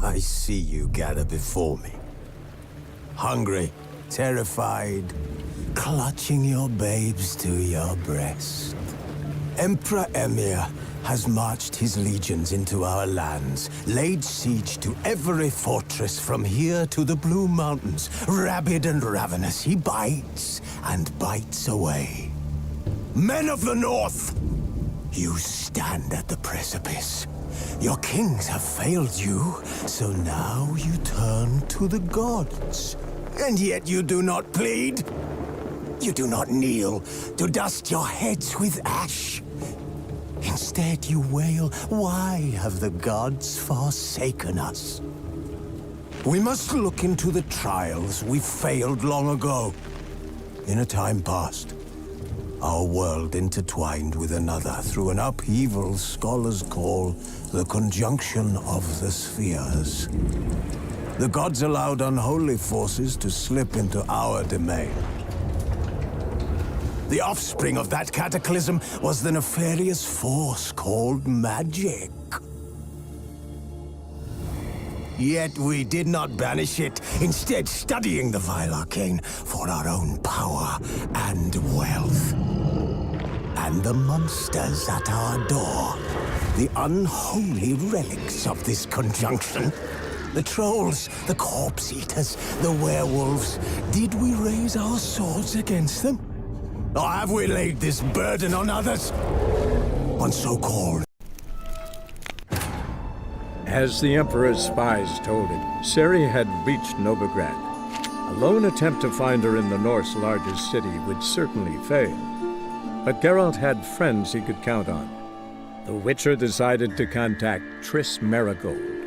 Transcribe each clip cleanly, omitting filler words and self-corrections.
I see you gather before me. Hungry, terrified, clutching your babes to your breast. Emperor Emir has marched his legions into our lands, laid siege to every fortress from here to the Blue Mountains. Rabid and ravenous, he bites and bites away. Men of the North, you stand at the precipice. Your kings have failed you, so now you turn to the gods. And yet you do not plead. You do not kneel to dust your heads with ash. Instead you wail, why have the gods forsaken us? We must look into the trials we failed long ago. In a time past, our world intertwined with another through an upheaval scholars call the conjunction of the spheres. The gods allowed unholy forces to slip into our domain. The offspring of that cataclysm was the nefarious force called magic. Yet we did not banish it, instead studying the vile arcane for our own power and wealth. And the monsters at our door, the unholy relics of this conjunction. The trolls, the corpse eaters, the werewolves. Did we raise our swords against them? Or have we laid this burden on others? On so-called... As the Emperor's spies told him, Ciri had reached Novigrad. A lone attempt to find her in the North's largest city would certainly fail. But Geralt had friends he could count on. The Witcher decided to contact Triss Merigold.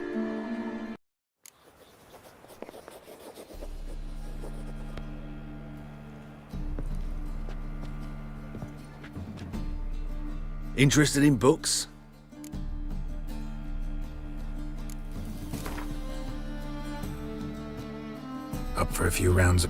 Interested in books? Up for a few rounds of...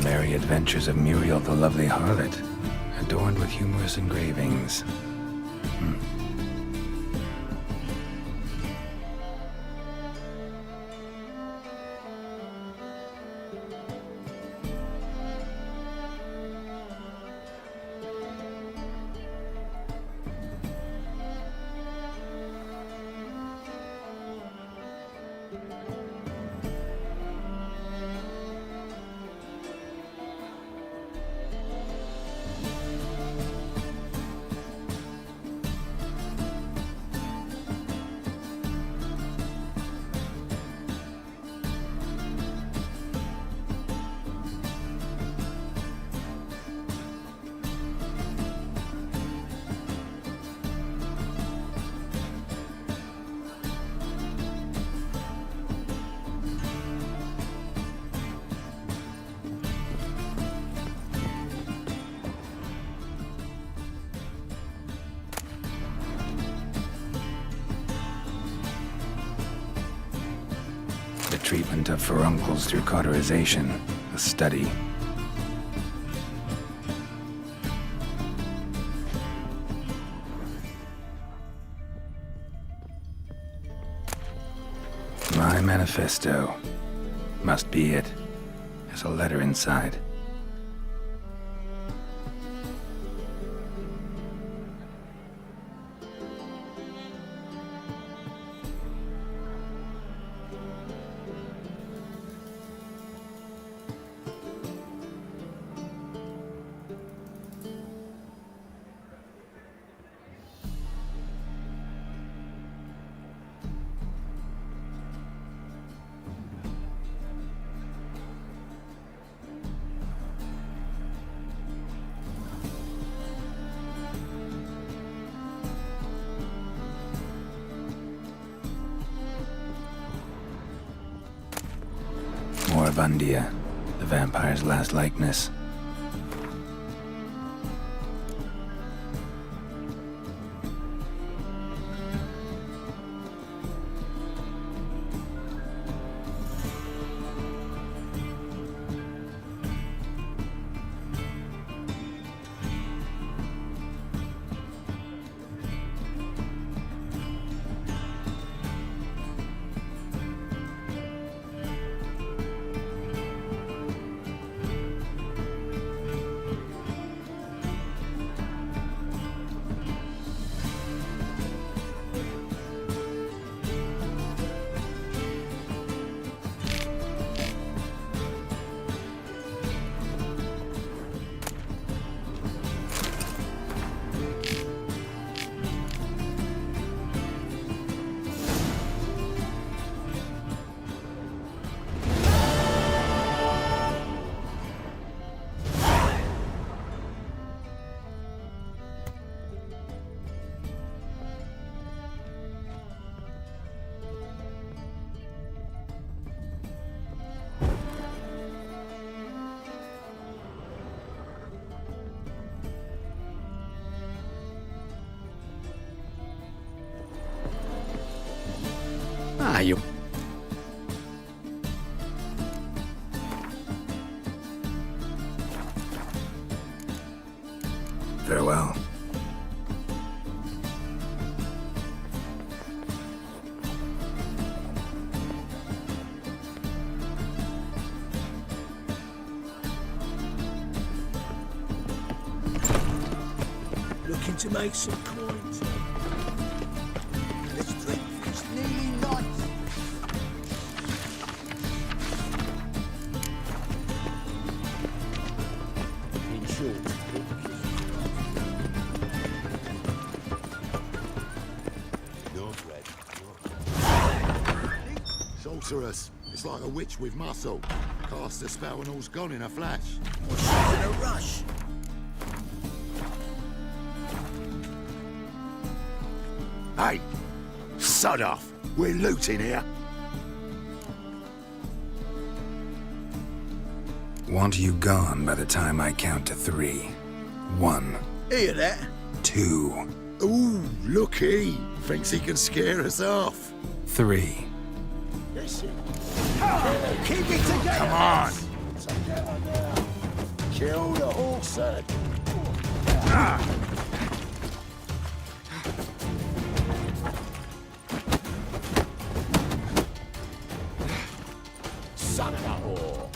merry adventures of Muriel the lovely harlot, adorned with humorous engravings. The treatment of furuncles through cauterization, a study. My manifesto. Must be it. There's a letter inside. Moribundia, the vampire's last likeness. You... Farewell. Looking to make some coins. Let's drink this nearly night. In short, no bread. Sorceress. It's like a witch with muscle. Cast a spell and all's gone in a flash. Or she's in a rush. Hey! Sod off! We're looting here. Want you gone by the time I count to 3. 1, Hear that? 2, Ooh, looky! Thinks he can scare us off. 3. Keep it together! Come on! Kill the horse, then. Son of a whore.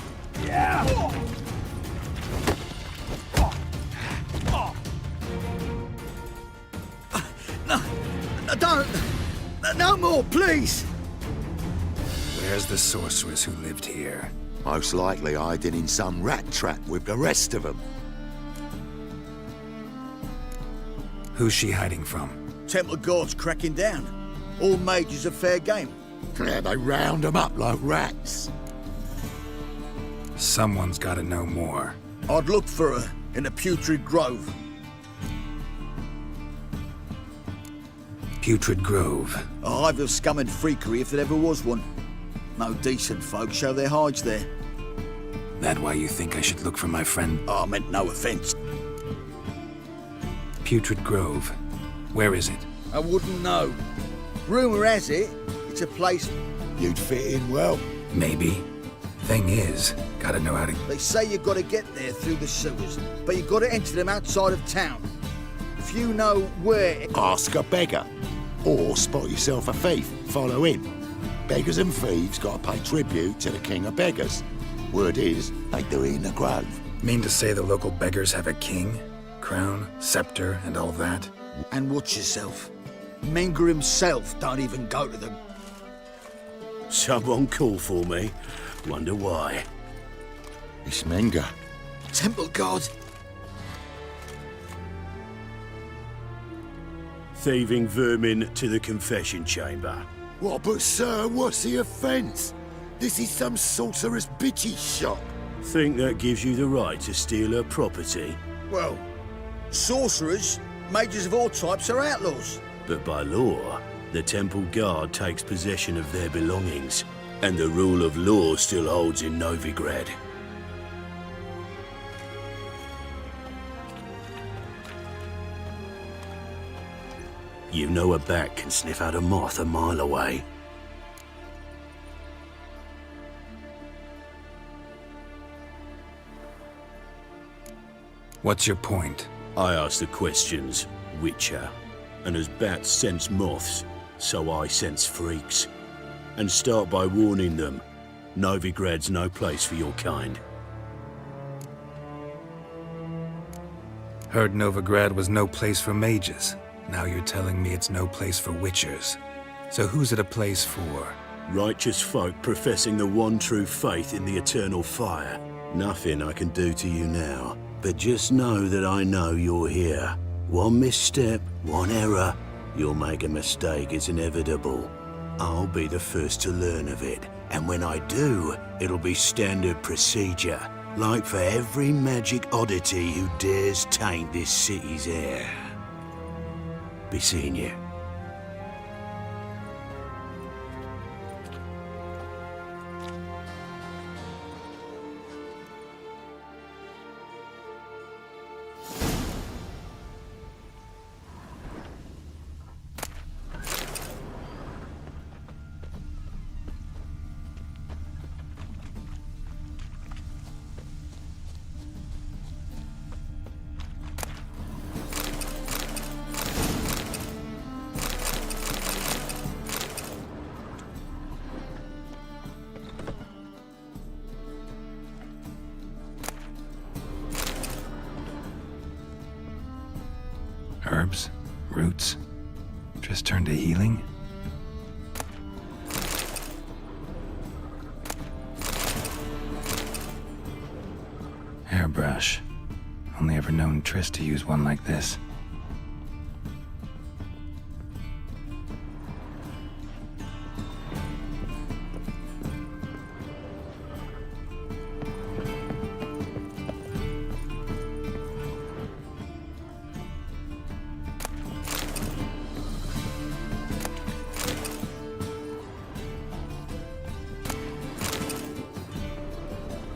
Don't! No more, please! Where's the sorceress who lived here? Most likely hiding in some rat trap with the rest of them. Who's she hiding from? Temple Guard's cracking down. All mages are fair game. Yeah, they round them up like rats. Someone's gotta know more. I'd look for her in the Putrid Grove. Putrid Grove. A hive of scum and freakery if there ever was one. No decent folk show their hides there. That why you think I should look for my friend? I meant no offence. Putrid Grove. Where is it? I wouldn't know. Rumour has it, it's a place... You'd fit in well. Maybe. Thing is, gotta know how to... They say you gotta get there through the sewers, but you gotta enter them outside of town. If you know where... Ask a beggar. Or spot yourself a thief, follow him. Beggars and thieves gotta pay tribute to the king of beggars. Word is, they do it in the grove. Mean to say the local beggars have a king, crown, scepter, and all that? And watch yourself. Menger himself don't even go to them. Someone call for me. Wonder why. It's Menger. Temple Guard. Thieving vermin to the confession chamber. What, but sir, what's the offence? This is some sorcerer's bitchy shop. Think that gives you the right to steal her property? Well, sorcerers, mages of all types are outlaws. But by law, the Temple Guard takes possession of their belongings, and the rule of law still holds in Novigrad. You know a bat can sniff out a moth a mile away. What's your point? I ask the questions, Witcher. And as bats sense moths, so I sense freaks. And start by warning them, Novigrad's no place for your kind. Heard Novigrad was no place for mages. Now you're telling me it's no place for witchers. So who's it a place for? Righteous folk professing the one true faith in the eternal fire. Nothing I can do to you now, but just know that I know you're here. One misstep, one error, you'll make a mistake, it's inevitable. I'll be the first to learn of it, and when I do, it'll be standard procedure, like for every magic oddity who dares taint this city's air. Be seeing you. Herbs? Roots? Just turn to healing? Hairbrush. Only ever known Triss to use one like this.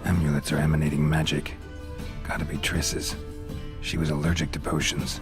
Amulets are emanating magic. Gotta be Triss's. She was allergic to potions.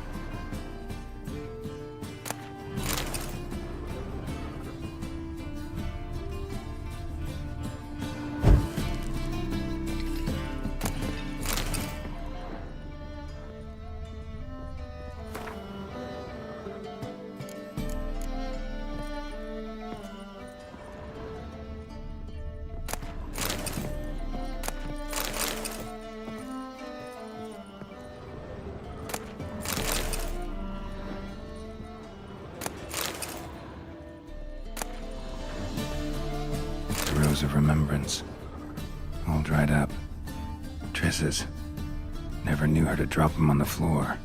wounds. All dried up. Triss's. Never knew her to drop them on the floor.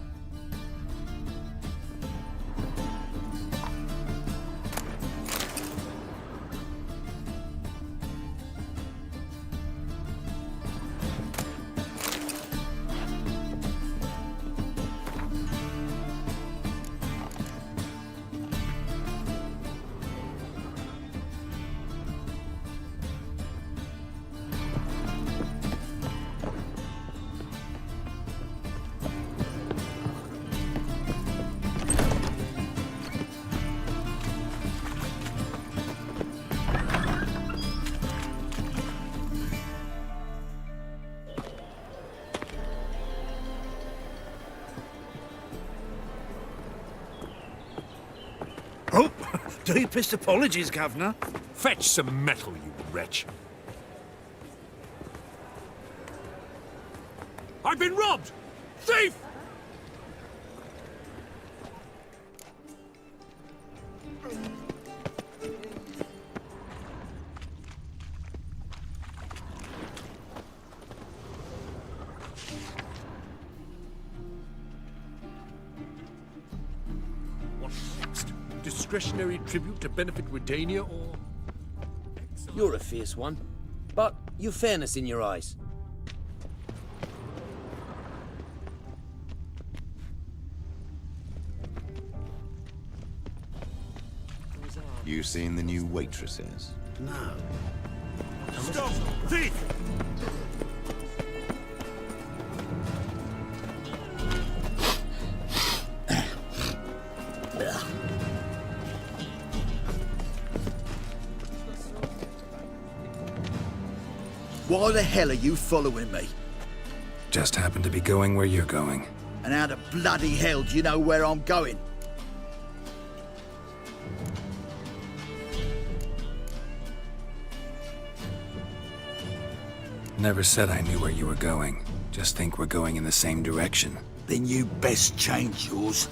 Oh, deepest apologies, Governor. Fetch some metal, you wretch. I've been robbed! Thief! What next? Discretionary tribute to benefit Redania or... You're a fierce one, but you've fairness in your eyes. You seen the new waitresses? No. Stop! Thief! Why the hell are you following me? Just happened to be going where you're going. And how the bloody hell do you know where I'm going? Never said I knew where you were going. Just think we're going in the same direction. Then you best change yours.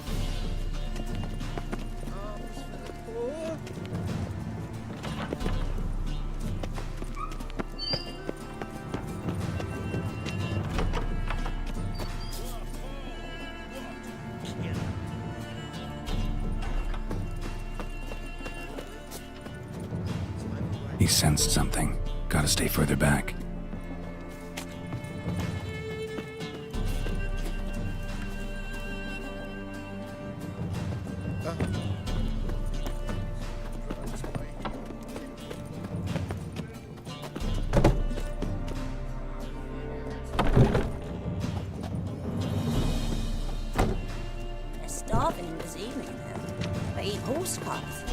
He sensed something. Gotta stay further back. They're starving this evening, though. They eat horse cuts.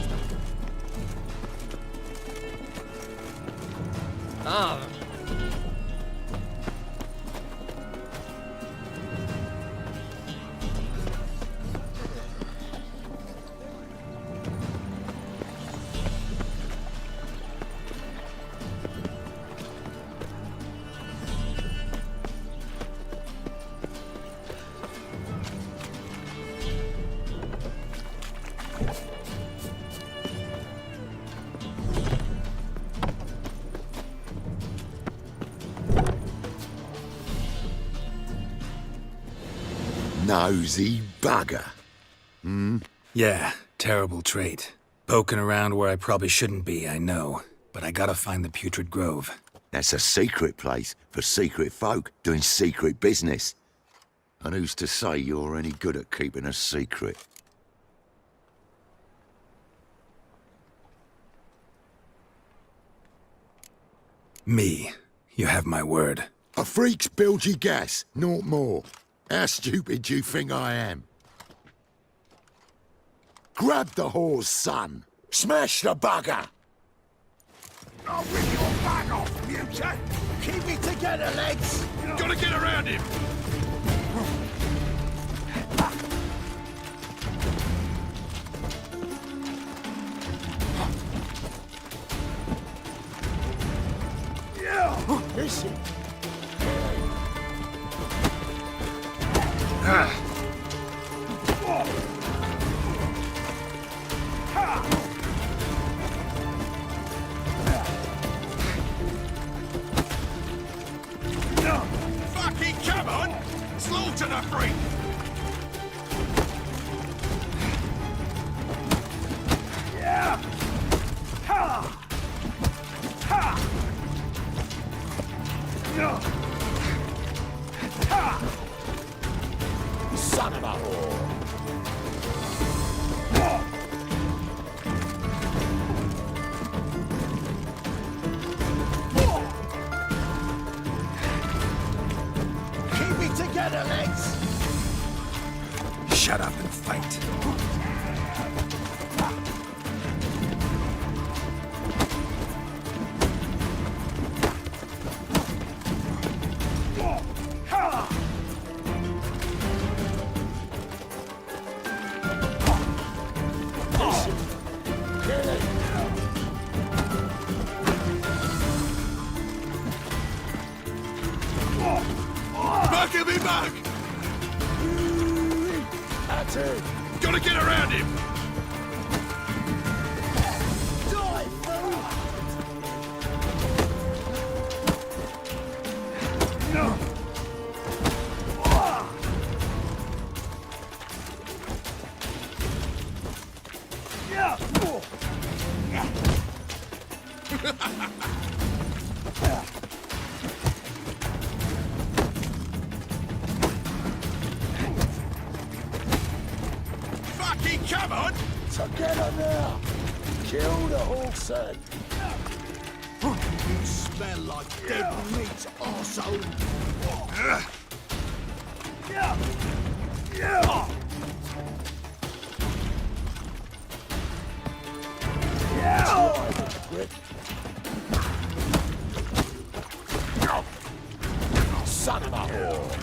Ah. Nosy bugger. Yeah, terrible trait. Poking around where I probably shouldn't be, I know. But I gotta find the Putrid Grove. That's a secret place for secret folk doing secret business. And who's to say you're any good at keeping a secret? Me. You have my word. A freak's bilgy gas, naught more. How stupid do you think I am? Grab the whore's son. Smash the bugger! I'll rip your back off, mutant! Keep it together, lads! Gotta get around him! Listen. to the freak! Yeah! Ha! Ha! No! Ha! Son of a whore! Keep it together, lads! Shut up and fight. Back him, me back! That's it! Gotta get around him! Die, fool! No! Fucking come on! Together now! Kill the Hawkson! You smell like dead meat, arsehole! Son of a whore!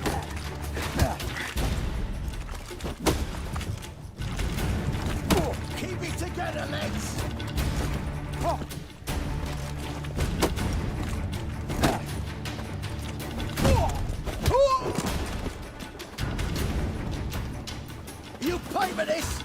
Keep it together, lads! You pay for this!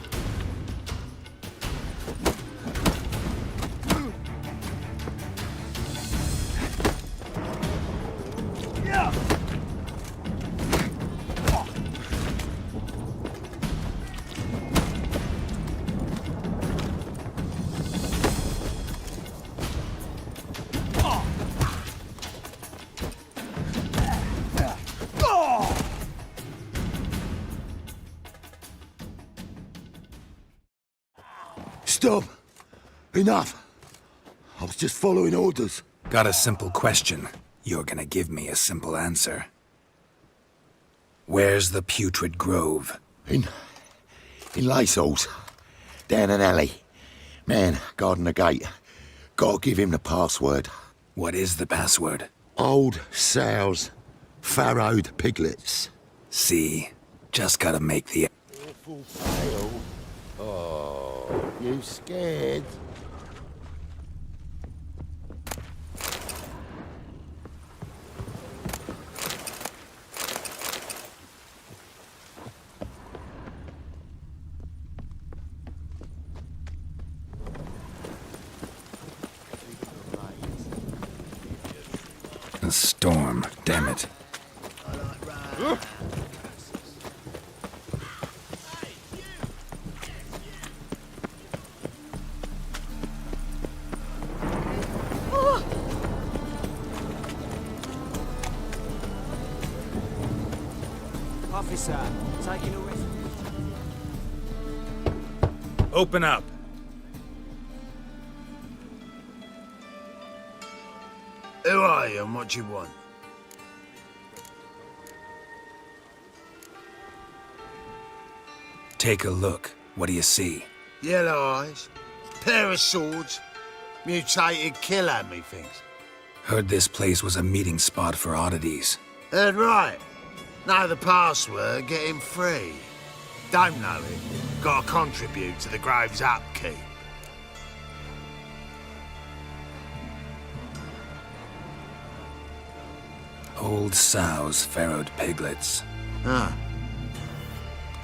Stop! Enough! I was just following orders. Got a simple question. You're gonna give me a simple answer. Where's the putrid grove? In Lacehalls. Down an alley. Man, guarding the gate. Gotta give him the password. What is the password? Old sows. Farrowed piglets. See? Just gotta make the... Awful pale. Oh, you scared? A storm, damn it. Officer, taking a risk. Open up. Who are you and what do you want? Take a look. What do you see? Yellow eyes, pair of swords, mutated killer, methinks. Heard this place was a meeting spot for oddities. Heard right. Know the password, get him free. Don't know it, gotta contribute to the Grove's upkeep. Old sows, farrowed piglets. Ah.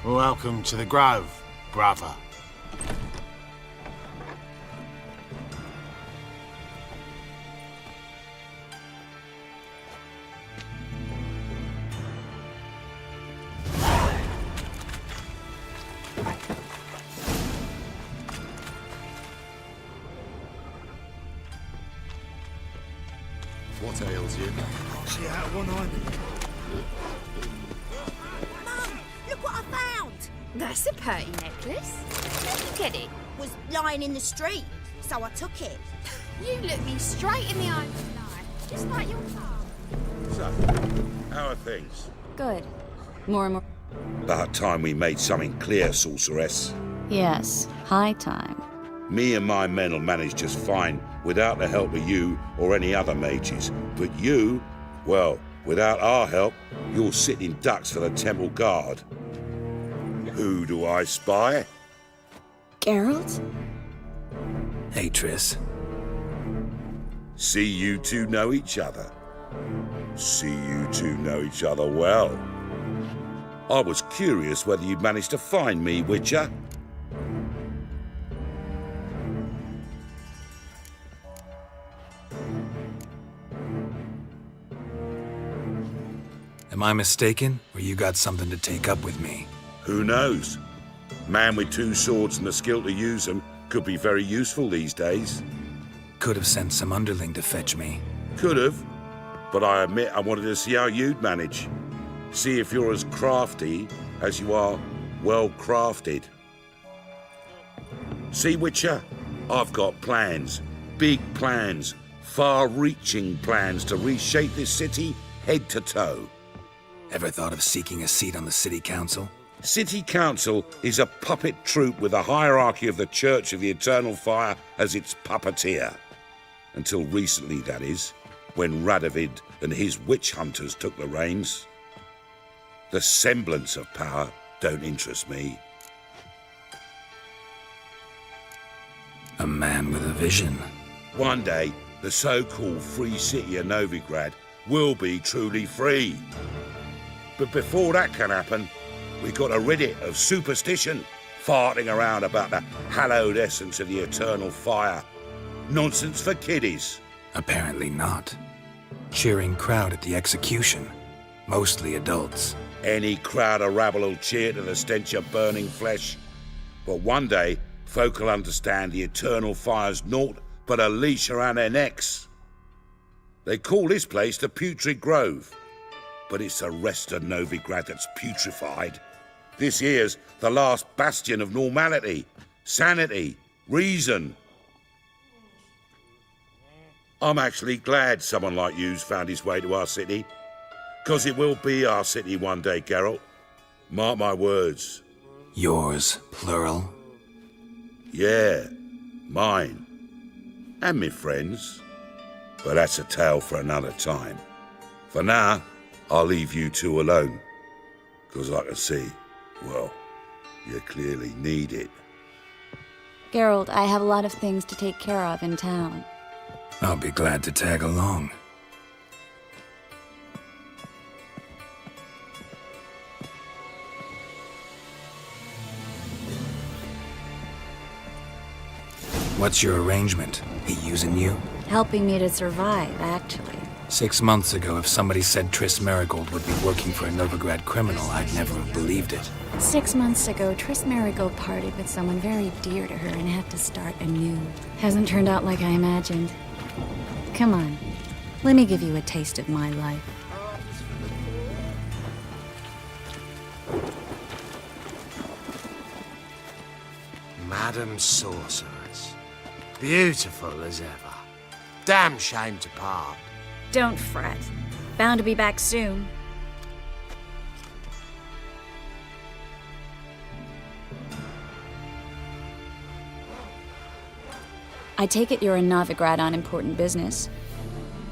Welcome to the Grove, brother. what ails you. I'll see out one eye. Mum, look what I found. That's a pretty necklace. Where'd you get it? Was lying in the street, so I took it. You look me straight in the eye tonight, just like your mum. So, how are things? Good. More and more. About time we made something clear, sorceress. Yes, high time. Me and my men'll manage just fine without the help of you or any other mages. But you, well, without our help, you're sitting ducks for the temple guard. Who do I spy? Geralt? Hey, Triss. See you two know each other. See you two know each other well. I was curious whether you'd managed to find me, Witcher. Am I mistaken, or you got something to take up with me? Who knows? Man with two swords and the skill to use them could be very useful these days. Could have sent some underling to fetch me. Could have, but I admit I wanted to see how you'd manage. See if you're as crafty as you are well-crafted. See, Witcher, I've got plans. Big plans. Far-reaching plans to reshape this city head to toe. Ever thought of seeking a seat on the city council? City Council is a puppet troupe with a hierarchy of the Church of the Eternal Fire as its puppeteer. Until recently, that is, when Radovid and his witch hunters took the reins. The semblance of power don't interest me. A man with a vision. One day, the so-called free city of Novigrad will be truly free. But before that can happen, we got to rid it of superstition, farting around about the hallowed essence of the eternal fire. Nonsense for kiddies. Apparently not. Cheering crowd at the execution. Mostly adults. Any crowd of rabble will cheer to the stench of burning flesh. But one day, folk will understand the eternal fire's naught but a leash around their necks. They call this place the Putrid Grove. But it's the rest of Novigrad that's putrefied. This here's the last bastion of normality, sanity, reason. I'm actually glad someone like you's found his way to our city. 'Cause it will be our city one day, Geralt. Mark my words. Yours, plural? Yeah, mine. And me friends. But that's a tale for another time. For now, I'll leave you two alone. 'Cause I can see, well, you clearly need it. Geralt, I have a lot of things to take care of in town. I'll be glad to tag along. What's your arrangement? He using you? Helping me to survive, actually. 6 months ago, if somebody said Triss Marigold would be working for a Novigrad criminal, I'd never have believed it. 6 months ago, Triss Marigold partied with someone very dear to her and had to start anew. Hasn't turned out like I imagined. Come on, let me give you a taste of my life. Madam Sorceress. Beautiful as ever. Damn shame to part. Don't fret. Bound to be back soon. I take it you're in Novigrad on important business.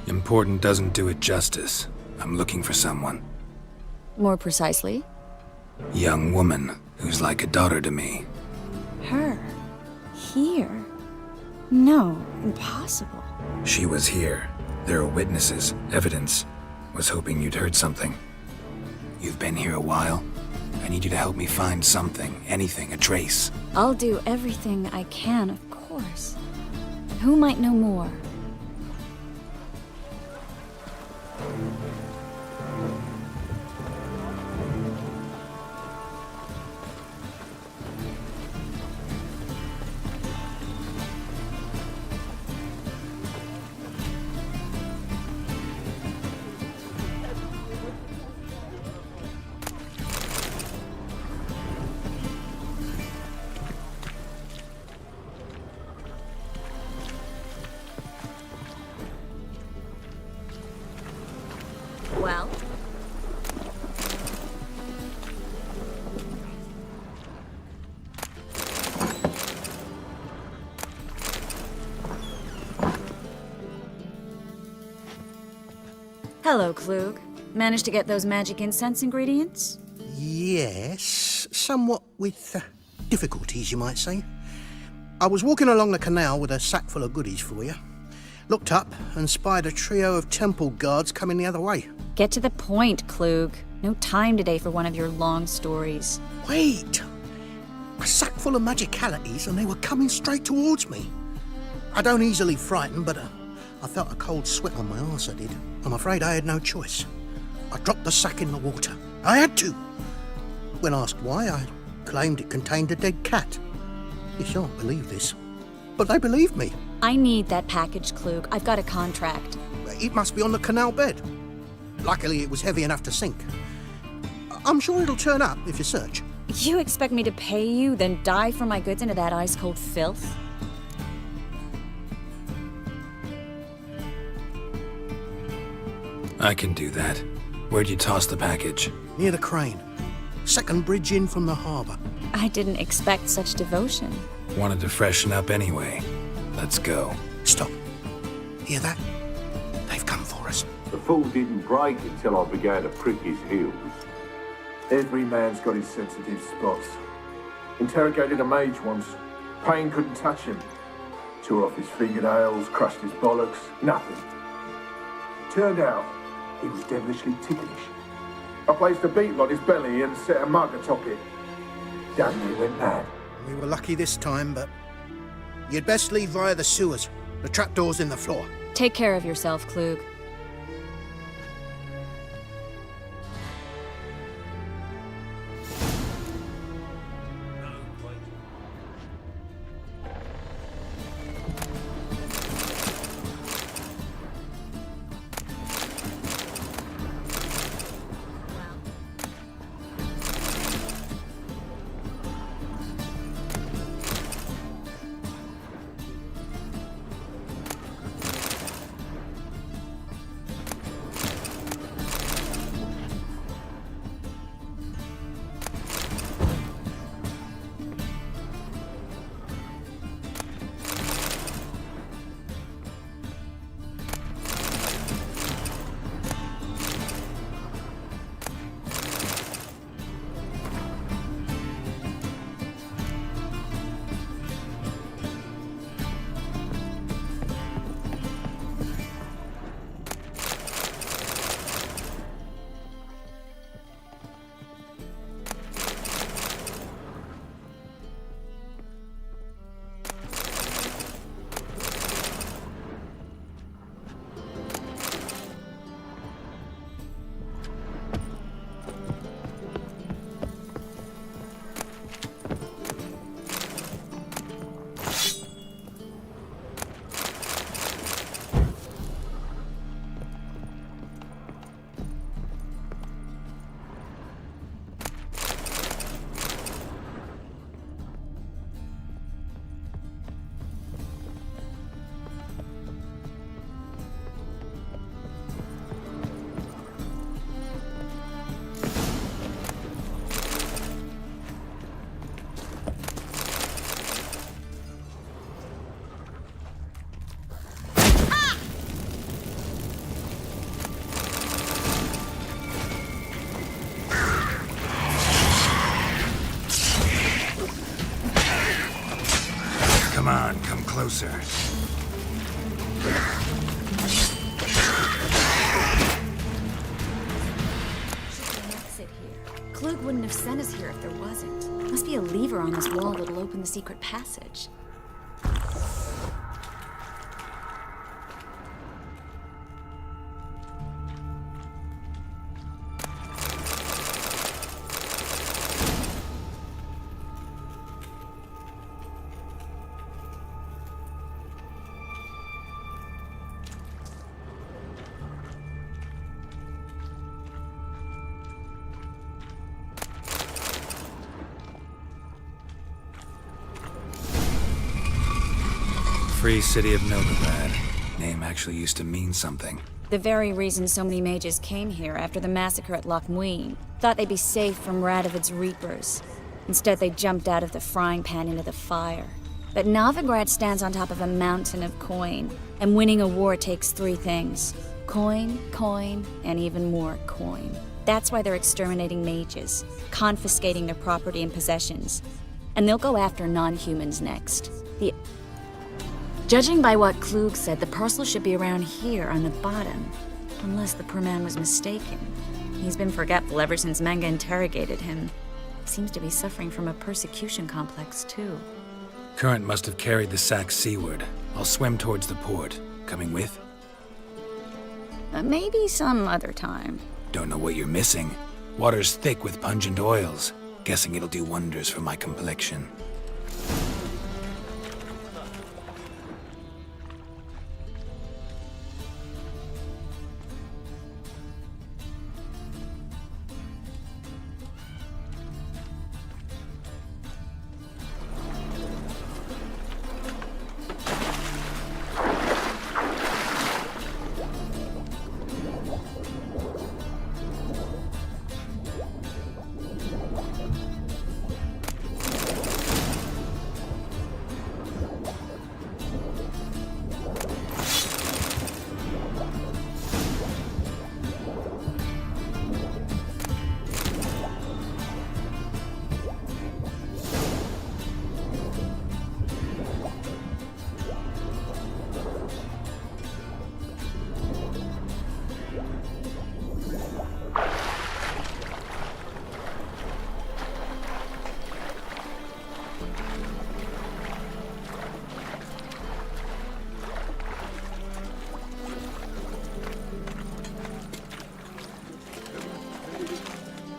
Important doesn't do it justice. I'm looking for someone. More precisely? Young woman who's like a daughter to me. Her? Here? No, impossible. She was here. There are witnesses, evidence. Was hoping you'd heard something. You've been here a while. I need you to help me find something, anything, a trace. I'll do everything I can, of course. Who might know more? Well? Hello, Klug. Managed to get those magic incense ingredients? Yes, somewhat with difficulties, you might say. I was walking along the canal with a sack full of goodies for you. Looked up and spied a trio of temple guards coming the other way. Get to the point, Klug. No time today for one of your long stories. Wait! A sack full of magicalities and they were coming straight towards me. I don't easily frighten, but I felt a cold sweat on my arse, I did. I'm afraid I had no choice. I dropped the sack in the water. I had to. When asked why, I claimed it contained a dead cat. You shan't believe this, but they believed me. I need that package, Klug. I've got a contract. It must be on the canal bed. Luckily, it was heavy enough to sink. I'm sure it'll turn up if you search. You expect me to pay you, then dive for my goods into that ice-cold filth? I can do that. Where'd you toss the package? Near the crane. Second bridge in from the harbour. I didn't expect such devotion. Wanted to freshen up anyway. Let's go. Stop. Hear that? They've come for us. The fool didn't break until I began to prick his heels. Every man's got his sensitive spots. Interrogated a mage once. Pain couldn't touch him. Tore off his fingernails, crushed his bollocks, nothing. Turned out, he was devilishly ticklish. I placed a beetle on his belly and set a mug atop it. Dudley went mad. We were lucky this time, but you'd best leave via the sewers. The trapdoor's in the floor. Take care of yourself, Klug. Come on, come closer. Klug wouldn't have sent us here if there wasn't. Must be a lever on this wall that'll open the secret passage. Free City of Novigrad. Name actually used to mean something. The very reason so many mages came here after the massacre at Loch Muin. Thought they'd be safe from Radovid's reapers. Instead, they jumped out of the frying pan into the fire. But Novigrad stands on top of a mountain of coin, and winning a war takes 3 things. Coin, coin, and even more coin. That's why they're exterminating mages, confiscating their property and possessions. And they'll go after non-humans next. Judging by what Klug said, the parcel should be around here on the bottom. Unless the poor man was mistaken. He's been forgetful ever since Manga interrogated him. Seems to be suffering from a persecution complex, too. Current must have carried the sack seaward. I'll swim towards the port. Coming with? Maybe some other time. Don't know what you're missing. Water's thick with pungent oils. Guessing it'll do wonders for my complexion.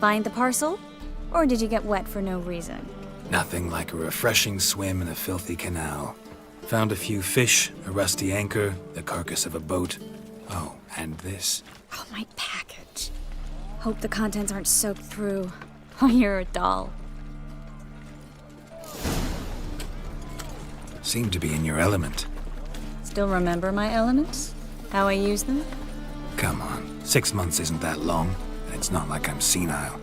Find the parcel? Or did you get wet for no reason? Nothing like a refreshing swim in a filthy canal. Found a few fish, a rusty anchor, the carcass of a boat. Oh, and this. Oh, my package. Hope the contents aren't soaked through. Oh, you're a doll. Seem to be in your element. Still remember my elements? How I use them? Come on, 6 months isn't that long, and it's not like I'm senile.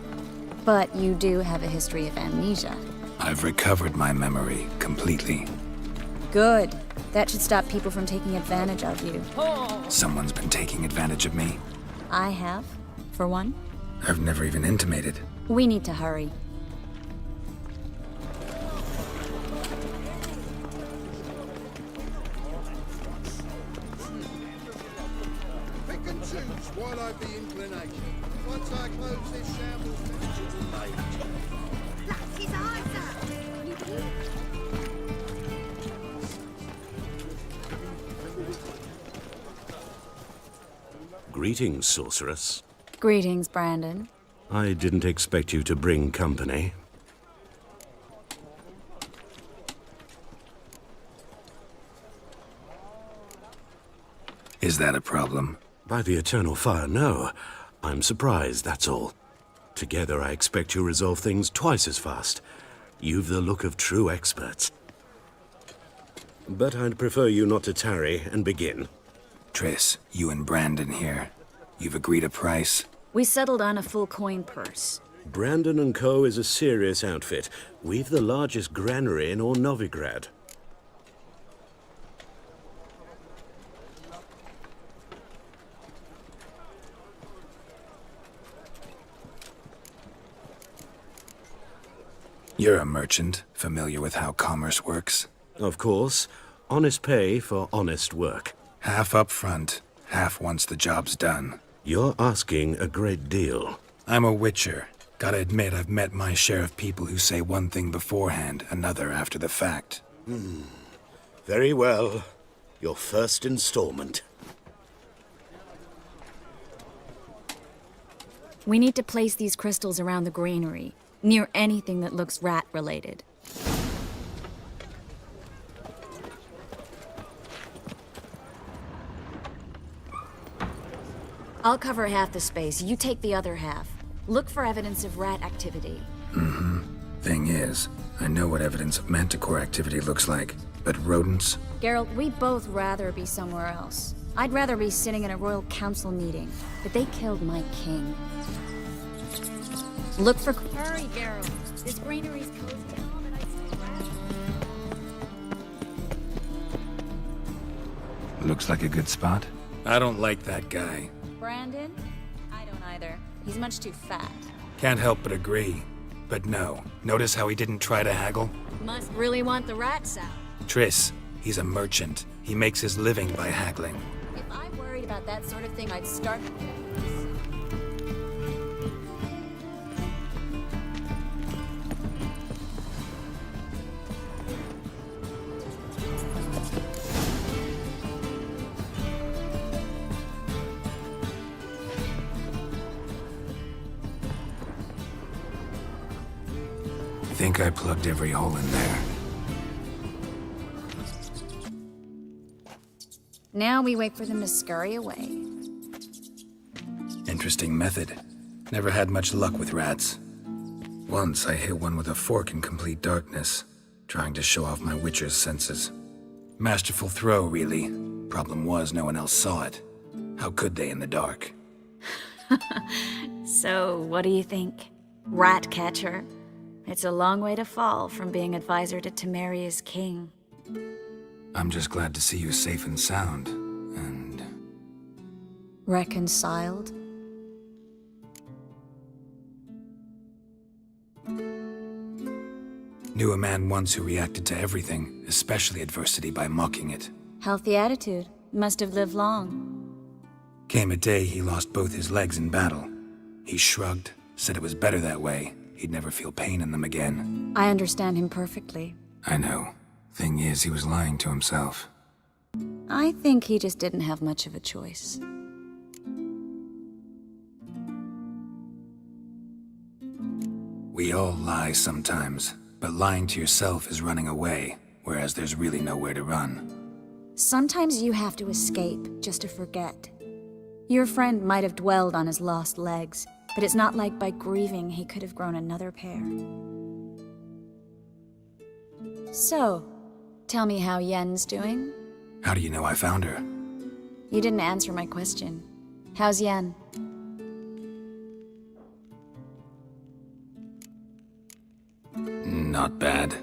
But you do have a history of amnesia. I've recovered my memory completely. Good. That should stop people from taking advantage of you. Someone's been taking advantage of me. I have, for one. I've never even intimated. We need to hurry. Pick and choose while I be inclination. Once I close this shambles, it's a late. That's his eyes up. Greetings, sorceress. Greetings, Brandon. I didn't expect you to bring company. Is that a problem? By the eternal fire, no. I'm surprised, that's all. Together, I expect you resolve things twice as fast. You've the look of true experts. But I'd prefer you not to tarry and begin. Triss, you and Brandon here. You've agreed a price? We settled on a full coin purse. Brandon & Co. is a serious outfit. We've the largest granary in all Novigrad. You're a merchant, familiar with how commerce works? Of course. Honest pay for honest work. Half up front, half once the job's done. You're asking a great deal. I'm a witcher. Gotta admit, I've met my share of people who say one thing beforehand, another after the fact. Very well. Your first installment. We need to place these crystals around the granary, near anything that looks rat-related. I'll cover half the space, you take the other half. Look for evidence of rat activity. Thing is, I know what evidence of manticore activity looks like, but rodents? Geralt, we'd both rather be somewhere else. I'd rather be sitting in a royal council meeting, but they killed my king. Look for... Hurry, Geralt. This granary's closed down and I still Looks like a good spot. I don't like that guy. Brandon? I don't either. He's much too fat. Can't help but agree. But no, notice how he didn't try to haggle? Must really want the rats out. Triss, he's a merchant. He makes his living by haggling. If I worried about that sort of thing, I'd start... I think I plugged every hole in there. Now we wait for them to scurry away. Interesting method. Never had much luck with rats. Once I hit one with a fork in complete darkness, trying to show off my witcher's senses. Masterful throw, really. Problem was, no one else saw it. How could they in the dark? So, what do you think? Rat catcher? It's a long way to fall from being advisor to Temeria's king. I'm just glad to see you safe and sound, and... Reconciled? Knew a man once who reacted to everything, especially adversity, by mocking it. Healthy attitude. Must have lived long. Came a day he lost both his legs in battle. He shrugged, said it was better that way. He'd never feel pain in them again. I understand him perfectly. I know. Thing is, he was lying to himself. I think he just didn't have much of a choice. We all lie sometimes, but lying to yourself is running away, whereas there's really nowhere to run. Sometimes you have to escape just to forget. Your friend might have dwelled on his lost legs, but it's not like by grieving he could have grown another pair. So, tell me how Yen's doing? How do you know I found her? You didn't answer my question. How's Yen? Not bad.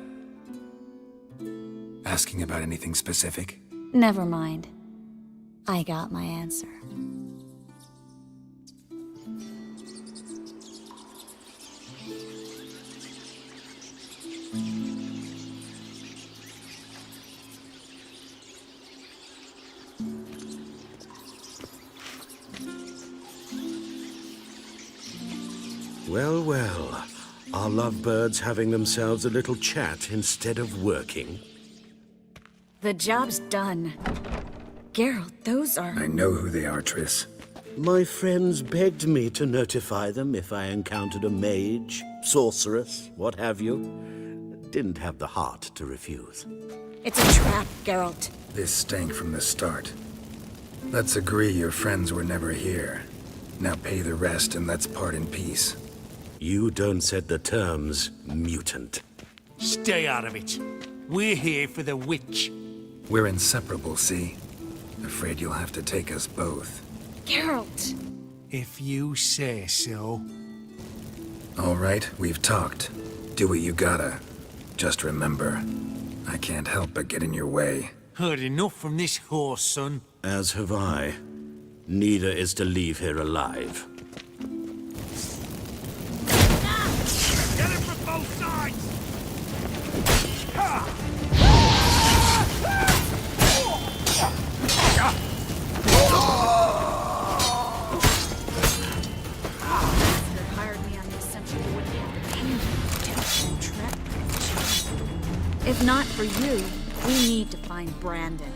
Asking about anything specific? Never mind. I got my answer. Well, well. Are lovebirds having themselves a little chat instead of working? The job's done. Geralt, those are... I know who they are, Triss. My friends begged me to notify them if I encountered a mage, sorceress, what have you. Didn't have the heart to refuse. It's a trap, Geralt. This stank from the start. Let's agree your friends were never here. Now pay the rest and let's part in peace. You don't set the terms, mutant. Stay out of it. We're here for the witch. We're inseparable, see? Afraid you'll have to take us both. Geralt! If you say so. All right, we've talked. Do what you gotta. Just remember, I can't help but get in your way. Heard enough from this horse, son. As have I. Neither is to leave here alive. Get him from both sides! Hired me on the assumption you wouldn't have to pay me to trap. If not for you, we need to find Brandon.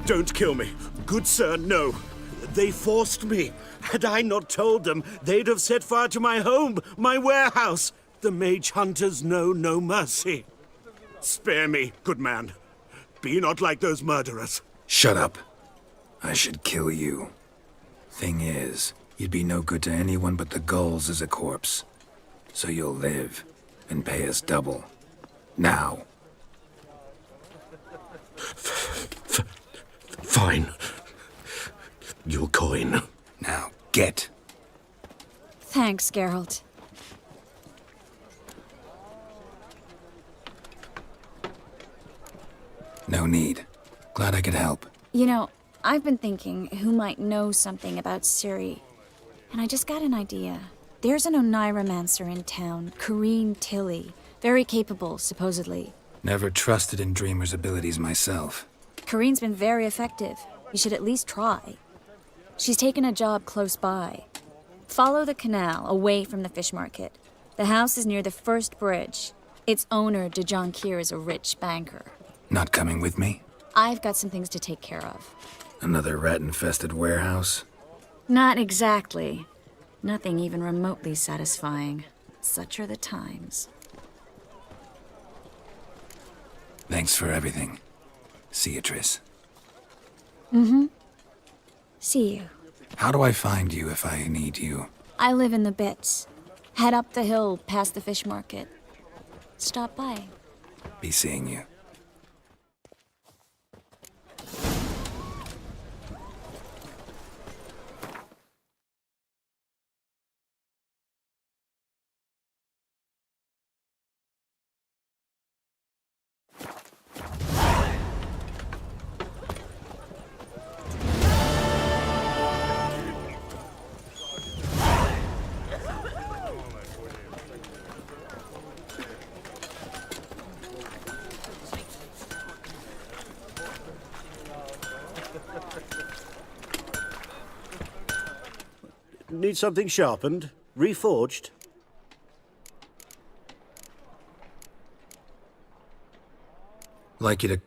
Don't kill me. Good sir, no. They forced me. Had I not told them, they'd have set fire to my home, my warehouse. The mage hunters know no mercy. Spare me, good man. Be not like those murderers. Shut up. I should kill you. Thing is, you'd be no good to anyone but the gulls as a corpse. So you'll live and pay us double. Now. Fine. Your coin. Now, get. Thanks, Geralt. No need. Glad I could help. You know, I've been thinking who might know something about Ciri. And I just got an idea. There's an Oneiromancer in town, Corrine Tilly. Very capable, supposedly. Never trusted in Dreamer's abilities myself. Corrine's been very effective. You should at least try. She's taken a job close by. Follow the canal, away from the fish market. The house is near the first bridge. Its owner, Dejon Kier, is a rich banker. Not coming with me? I've got some things to take care of. Another rat-infested warehouse? Not exactly. Nothing even remotely satisfying. Such are the times. Thanks for everything. See you, Triss. Mm-hmm. See you. How do I find you if I need you? I live in the Bits. Head up the hill past the fish market. Stop by. Be seeing you. Need something sharpened? Reforged? Like you to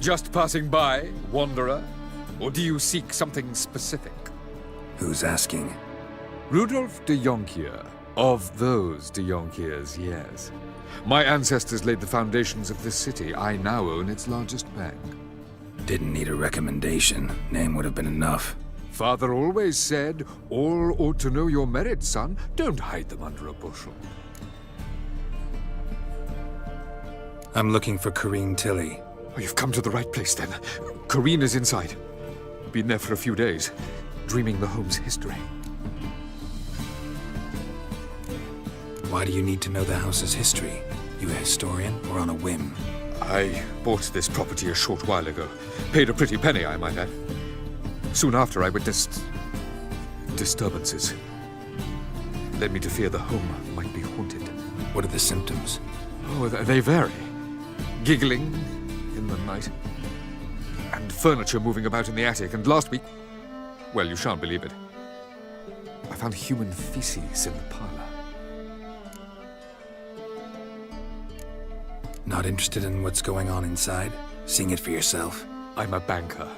Just passing by, wanderer? Or do you seek something specific? Who's asking? Rudolf de Jonkier. Of those de Jonkiers, yes. My ancestors laid the foundations of this city. I now own its largest bank. Didn't need a recommendation. Name would have been enough. Father always said, all ought to know your merits, son. Don't hide them under a bushel. I'm looking for Corrine Tilly. Oh, you've come to the right place, then. Corrine is inside. Been there for a few days, dreaming the home's history. Why do you need to know the house's history? You a historian, or on a whim? I bought this property a short while ago. Paid a pretty penny, I might add. Soon after, I witnessed disturbances. Led me to fear the home might be haunted. What are the symptoms? Oh, they vary. Giggling in the night, and furniture moving about in the attic, and last week, well, you shan't believe it, I found human feces in the parlor. Not interested in what's going on inside? Seeing it for yourself? I'm a banker.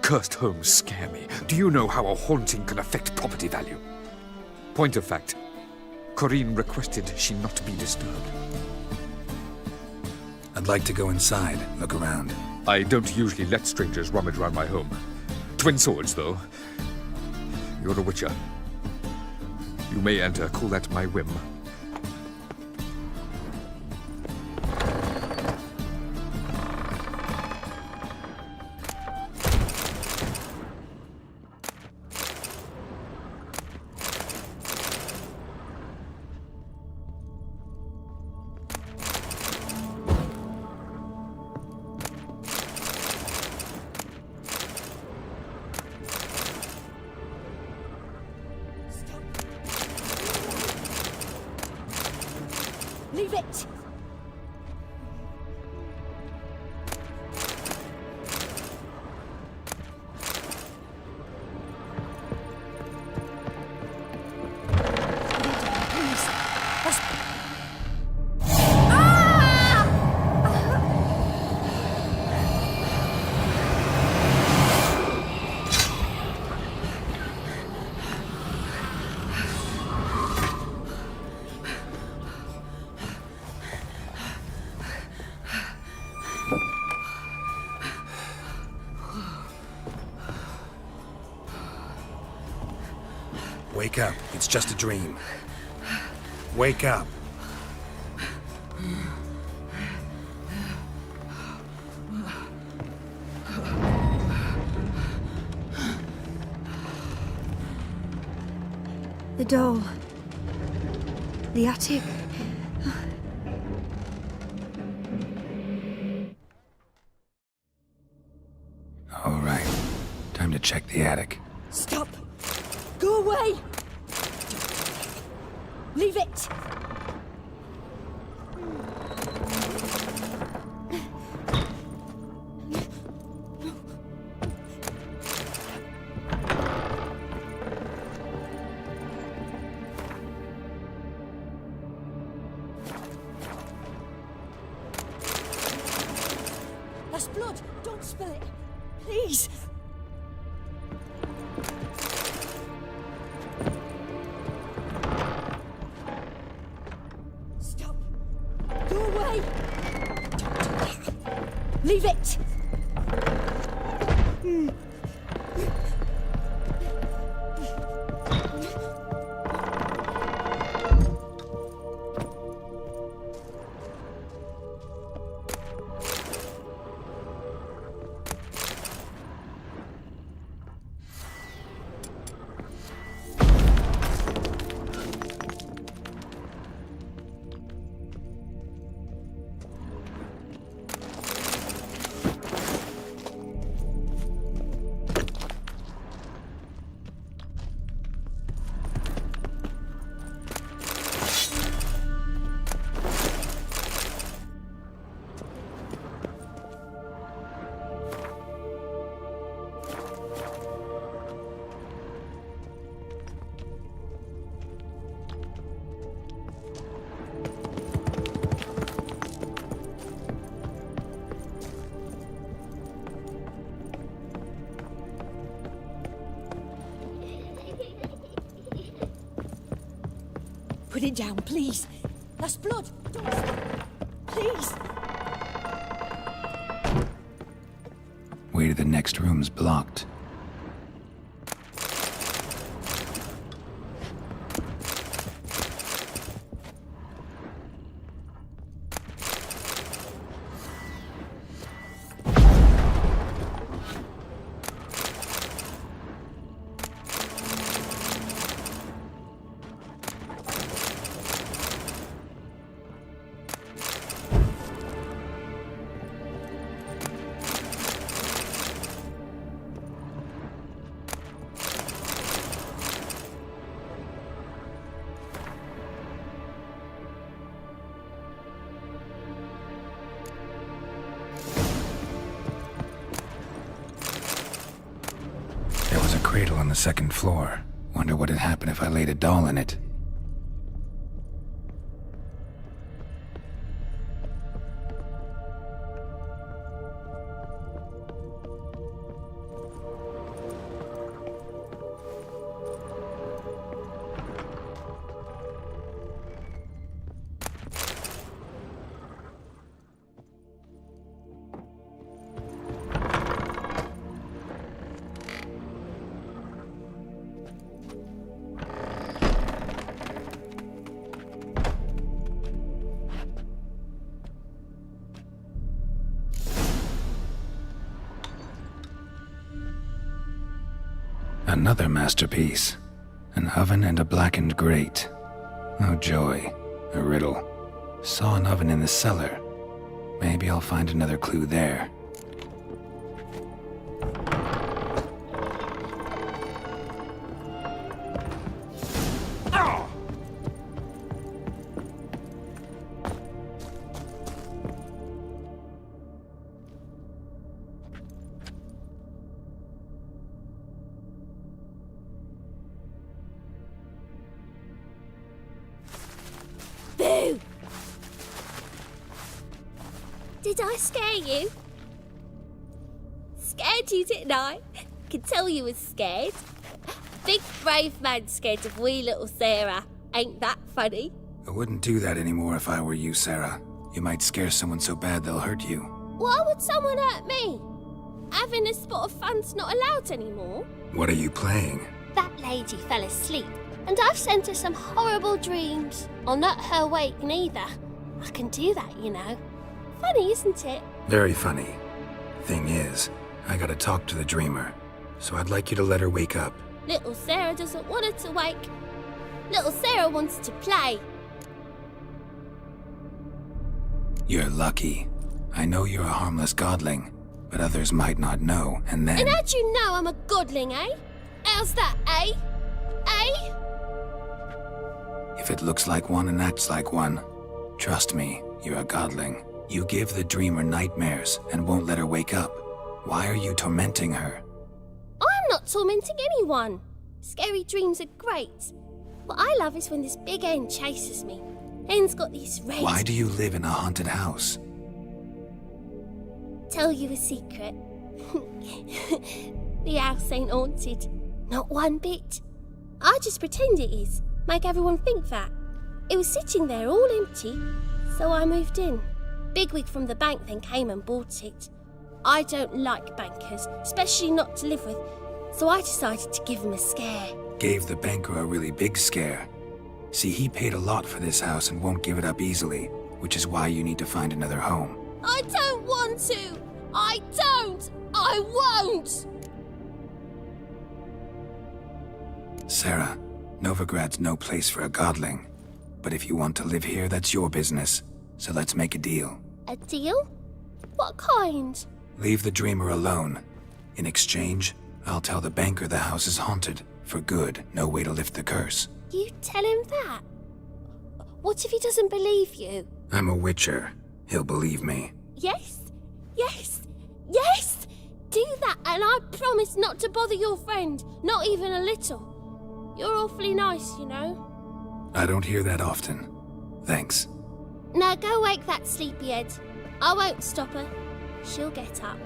Cursed homes scare me. Do you know how a haunting can affect property value? Point of fact, Corrine requested she not be disturbed. I'd like to go inside, look around. I don't usually let strangers rummage around my home. Twin swords, though. You're a witcher. You may enter, call that my whim. Leave it! Wake up. It's just a dream. Wake up. The doll. The attic. All right. Time to check the attic. Stop! Go away! Leave it! That's blood! Don't spill it! Please! Stop! Go away! Leave it! Put it down, please. That's blood. Don't... Please. Way to the next room's blocked. There was a cradle on the second floor. Wonder what had happened if I laid a doll in it. Another masterpiece. An oven and a blackened grate. Oh joy. A riddle. Saw an oven in the cellar. Maybe I'll find another clue there. Boo! Did I scare you? Scared you, didn't I? Could tell you was scared. Big brave man scared of wee little Sarah. Ain't that funny? I wouldn't do that anymore if I were you, Sarah. You might scare someone so bad they'll hurt you. Why would someone hurt me? Having a spot of fun's not allowed anymore. What are you playing? That lady fell asleep, and I've sent her some horrible dreams. I'll not her wake neither. I can do that, you know. Funny, isn't it? Very funny. Thing is, I gotta talk to the dreamer, so I'd like you to let her wake up. Little Sarah doesn't want her to wake. Little Sarah wants to play. You're lucky. I know you're a harmless godling, but others might not know, and then... And how'd you know I'm a godling, eh? How's that, eh? Eh? If it looks like one and acts like one, trust me, you're a godling. You give the dreamer nightmares and won't let her wake up. Why are you tormenting her? I'm not tormenting anyone. Scary dreams are great. What I love is when this big hen chases me. Hen's got these red... Why do you live in a haunted house? Tell you a secret. The house ain't haunted. Not one bit. I just pretend it is. Make everyone think that. It was sitting there all empty, so I moved in. Bigwig from the bank then came and bought it. I don't like bankers, especially not to live with, so I decided to give him a scare. Gave the banker a really big scare. See, he paid a lot for this house and won't give it up easily, which is why you need to find another home. I don't want to! I don't! I won't! Sarah, Novigrad's no place for a godling. But if you want to live here, that's your business. So let's make a deal. A deal? What kind? Leave the dreamer alone. In exchange, I'll tell the banker the house is haunted. For good, no way to lift the curse. You tell him that? What if he doesn't believe you? I'm a witcher. He'll believe me. Yes? Yes? Yes! Do that and I promise not to bother your friend. Not even a little. You're awfully nice, you know. I don't hear that often. Thanks. Now go wake that sleepyhead. I won't stop her. She'll get up.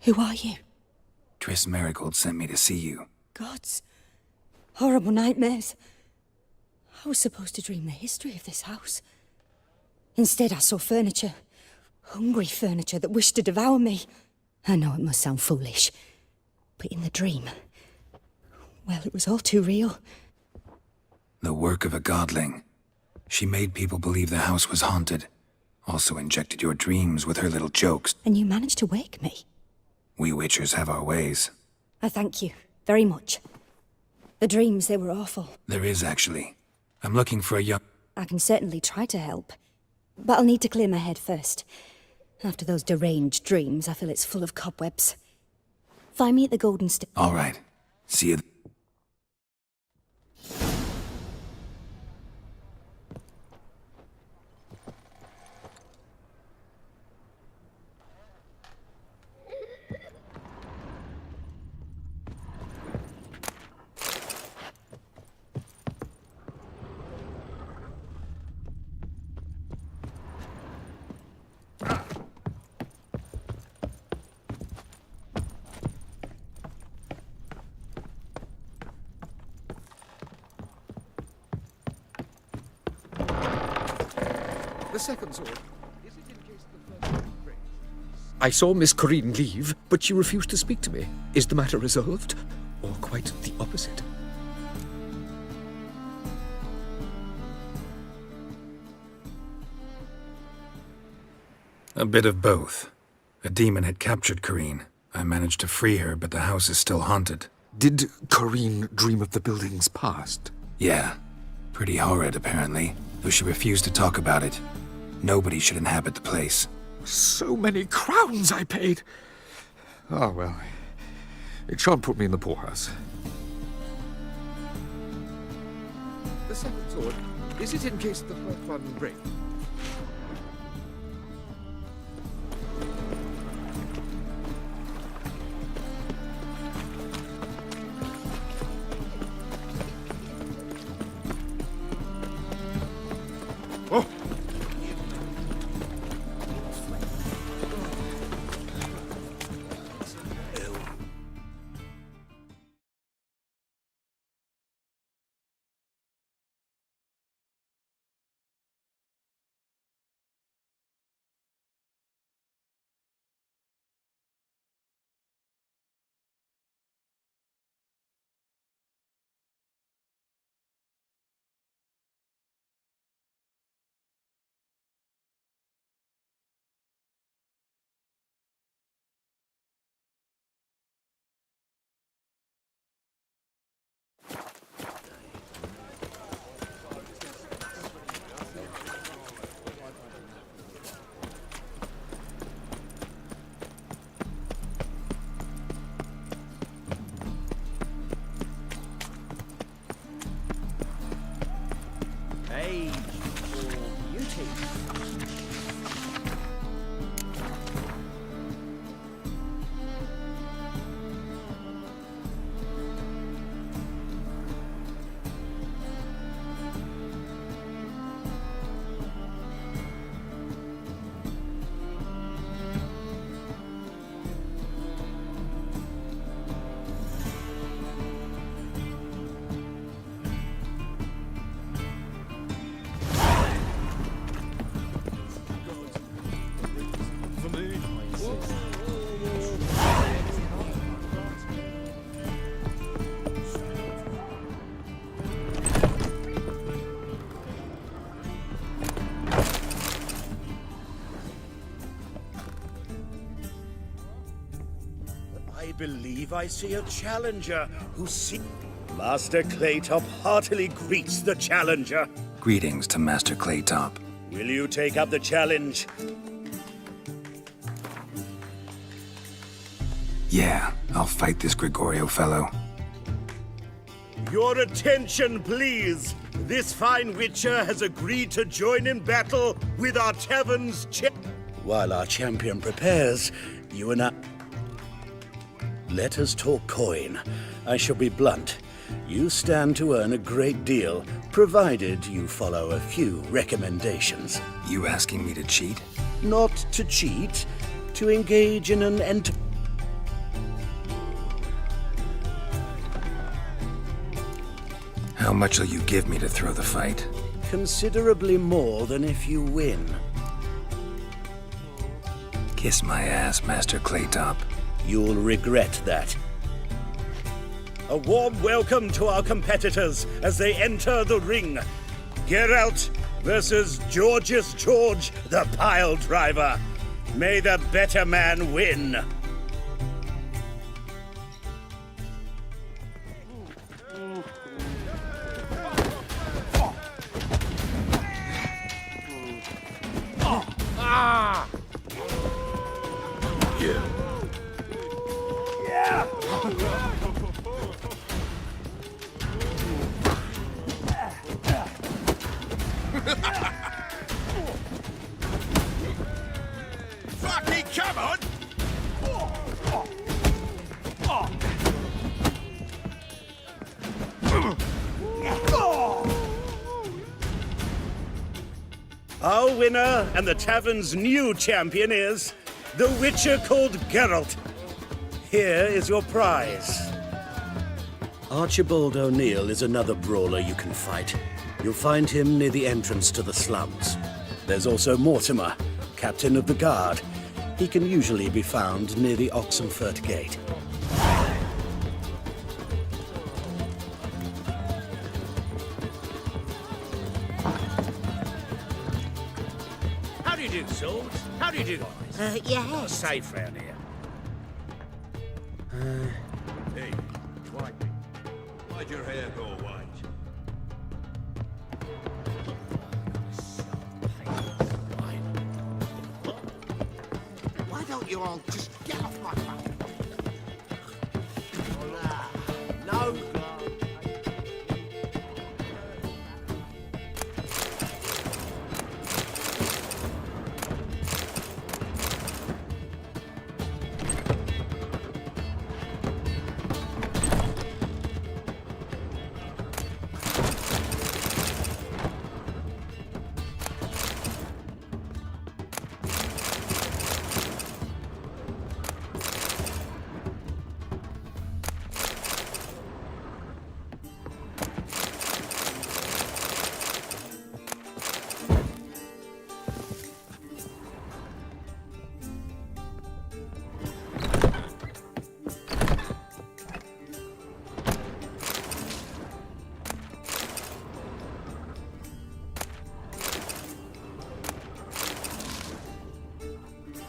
Who are you? Triss Marigold sent me to see you. Gods. Horrible nightmares. I was supposed to dream the history of this house. Instead, I saw furniture. Hungry furniture that wished to devour me. I know it must sound foolish, but in the dream, well, it was all too real. The work of a godling. She made people believe the house was haunted. Also injected your dreams with her little jokes. And you managed to wake me. We witchers have our ways. I thank you very much. The dreams, they were awful. There is, actually. I'm looking for a young... I can certainly try to help, but I'll need to clear my head first. After those deranged dreams, I feel it's full of cobwebs. Find me at the Golden Stick. All right. See you... The second sword. Is it in case the first one breaks? I saw Miss Corinne leave, but she refused to speak to me. Is the matter resolved? Or quite the opposite? A bit of both. A demon had captured Corinne. I managed to free her, but the house is still haunted. Did Corinne dream of the building's past? Yeah. Pretty horrid, apparently, though she refused to talk about it. Nobody should inhabit the place. So many crowns I paid! Ah, well. It shan't put me in the poorhouse. The second sword. Is it in case the first one breaks? Oh! Age or beauty? I believe I see a challenger who Master Claytop heartily greets the challenger. Greetings to Master Claytop. Will you take up the challenge? Yeah, I'll fight this Gregorio fellow. Your attention, please. This fine witcher has agreed to join in battle with our tavern's While our champion prepares, you and I... Let us talk coin. I shall be blunt. You stand to earn a great deal, provided you follow a few recommendations. You asking me to cheat? Not to cheat, to engage in an How much will you give me to throw the fight? Considerably more than if you win. Kiss my ass, Master Claytop. You'll regret that. A warm welcome to our competitors as they enter the ring. Geralt versus Georgius George, the pile driver. May the better man win. Fucking come on! Our winner and the tavern's new champion is the Witcher called Geralt. Here is your prize. Archibald O'Neill is another brawler you can fight. You'll find him near the entrance to the slums. There's also Mortimer, captain of the guard. He can usually be found near the Oxenfurt Gate. How do you do, Swords? How do you do, guys? yes. Not safe round here. Hey, why'd your hair go white? Why don't you all just get off my back? No.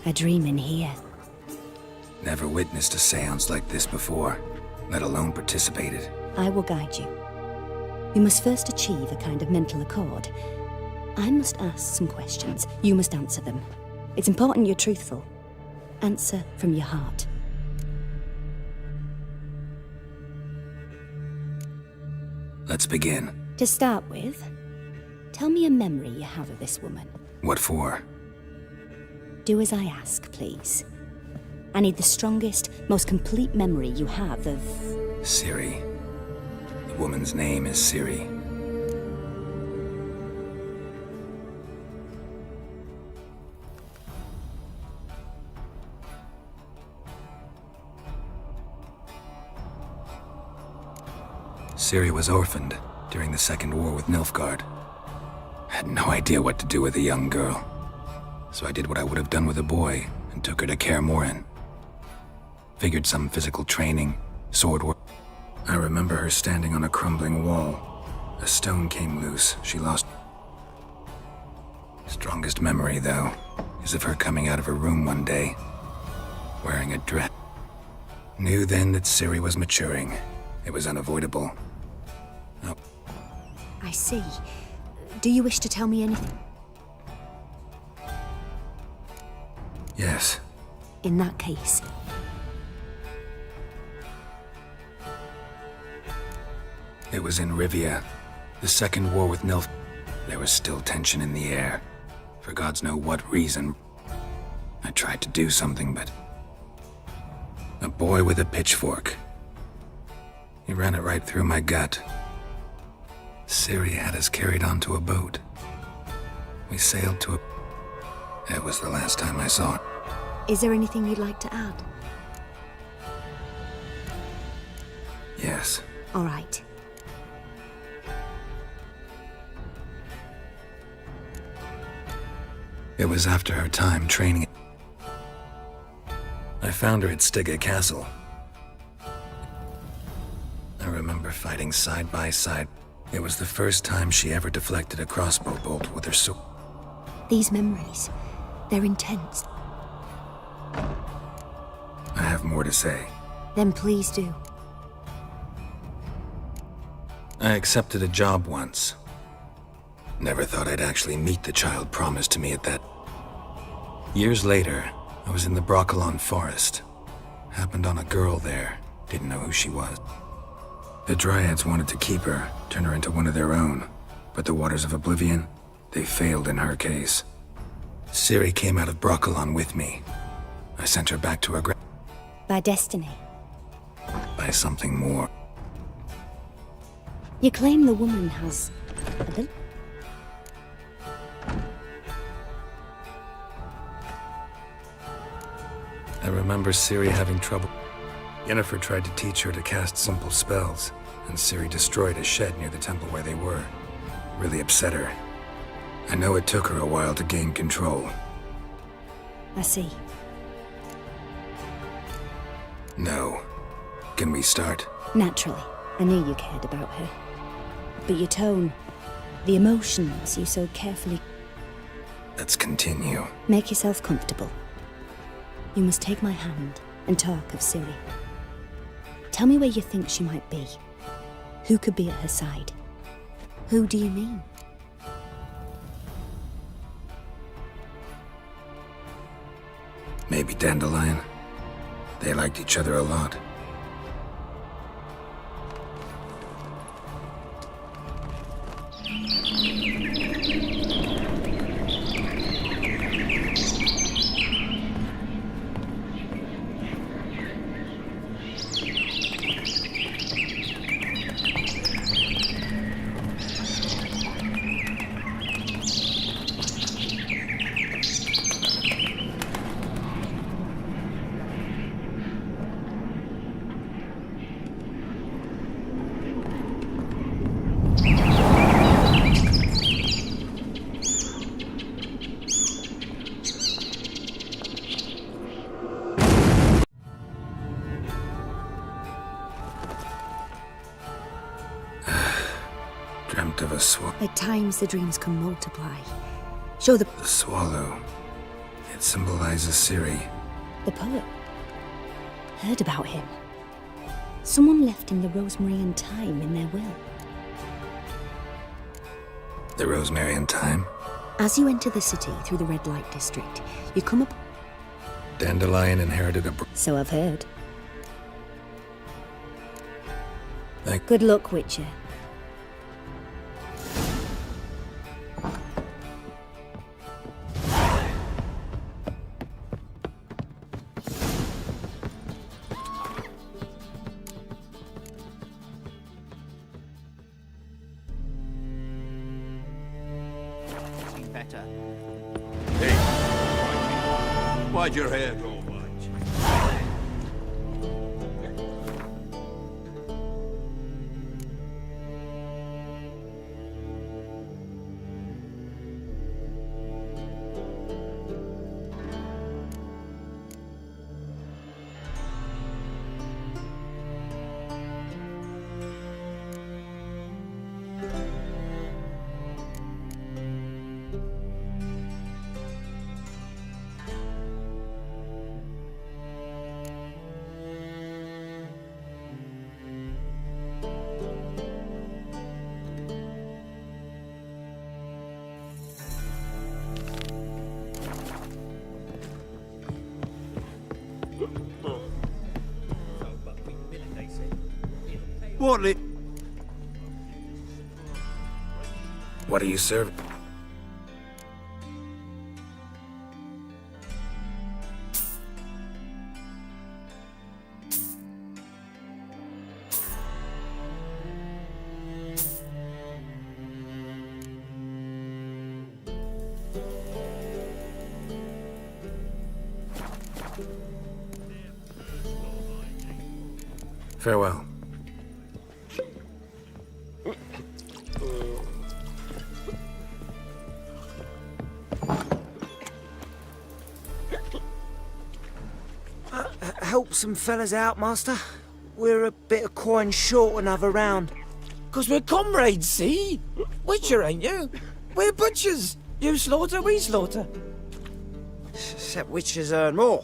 A dream in here. Never witnessed a seance like this before, let alone participated. I will guide you. You must first achieve a kind of mental accord. I must ask some questions. You must answer them. It's important you're truthful. Answer from your heart. Let's begin. To start with, tell me a memory you have of this woman. What for? Do as I ask, please. I need the strongest, most complete memory you have of... Ciri. The woman's name is Ciri. Ciri was orphaned during the Second War with Nilfgaard. Had no idea what to do with a young girl. So I did what I would have done with a boy and took her to Kaer Morhen. Figured some physical training, sword work. I remember her standing on a crumbling wall. A stone came loose. She lost. Strongest memory, though, is of her coming out of her room one day, wearing a dress. Knew then that Ciri was maturing. It was unavoidable. Oh. I see. Do you wish to tell me anything? Yes. In that case... It was in Rivia. The Second War with Nilf. There was still tension in the air. For gods know what reason. I tried to do something, but... A boy with a pitchfork. He ran it right through my gut. Ciri had us carried onto a boat. We sailed to a... It was the last time I saw it. Is there anything you'd like to add? Yes. All right. It was after her time training. I found her at Stiga Castle. I remember fighting side by side. It was the first time she ever deflected a crossbow bolt with her sword. These memories, they're intense. I have more to say. Then please do. I accepted a job once. Never thought I'd actually meet the child promised to me at that. Years later, I was in the Broccolon forest. Happened on a girl there. Didn't know who she was. The Dryads wanted to keep her, turn her into one of their own. But the Waters of Oblivion, they failed in her case. Ciri came out of Broccolon with me. I sent her back to her By destiny. by something more. You claim the woman has a I remember Ciri having trouble. Yennefer tried to teach her to cast simple spells, and Ciri destroyed a shed near the temple where they were. Really upset her. I know it took her a while to gain control. I see. No. Can we start? Naturally. I knew you cared about her. But your tone, the emotions you so carefully... Let's continue. Make yourself comfortable. You must take my hand and talk of Ciri. Tell me where you think she might be. Who could be at her side? Who do you mean? Maybe Dandelion. They liked each other a lot. Dreamt of a swallow. At times the dreams can multiply. Show the Swallow. It symbolizes Ciri. The poet. Heard about him. Someone left him the rosemary and thyme in their will. The Rosemary and Thyme? As you enter the city through the red light district, you come up... Dandelion inherited a... So I've heard. Thank... Good luck, Witcher. Better. Hey, why'd your hair go white? What are you serving? Farewell. help some fellas out, Master? We're a bit of coin short another round. 'Cause we're comrades, see? Witcher, ain't you? We're butchers. You slaughter, we slaughter. Except witchers earn more.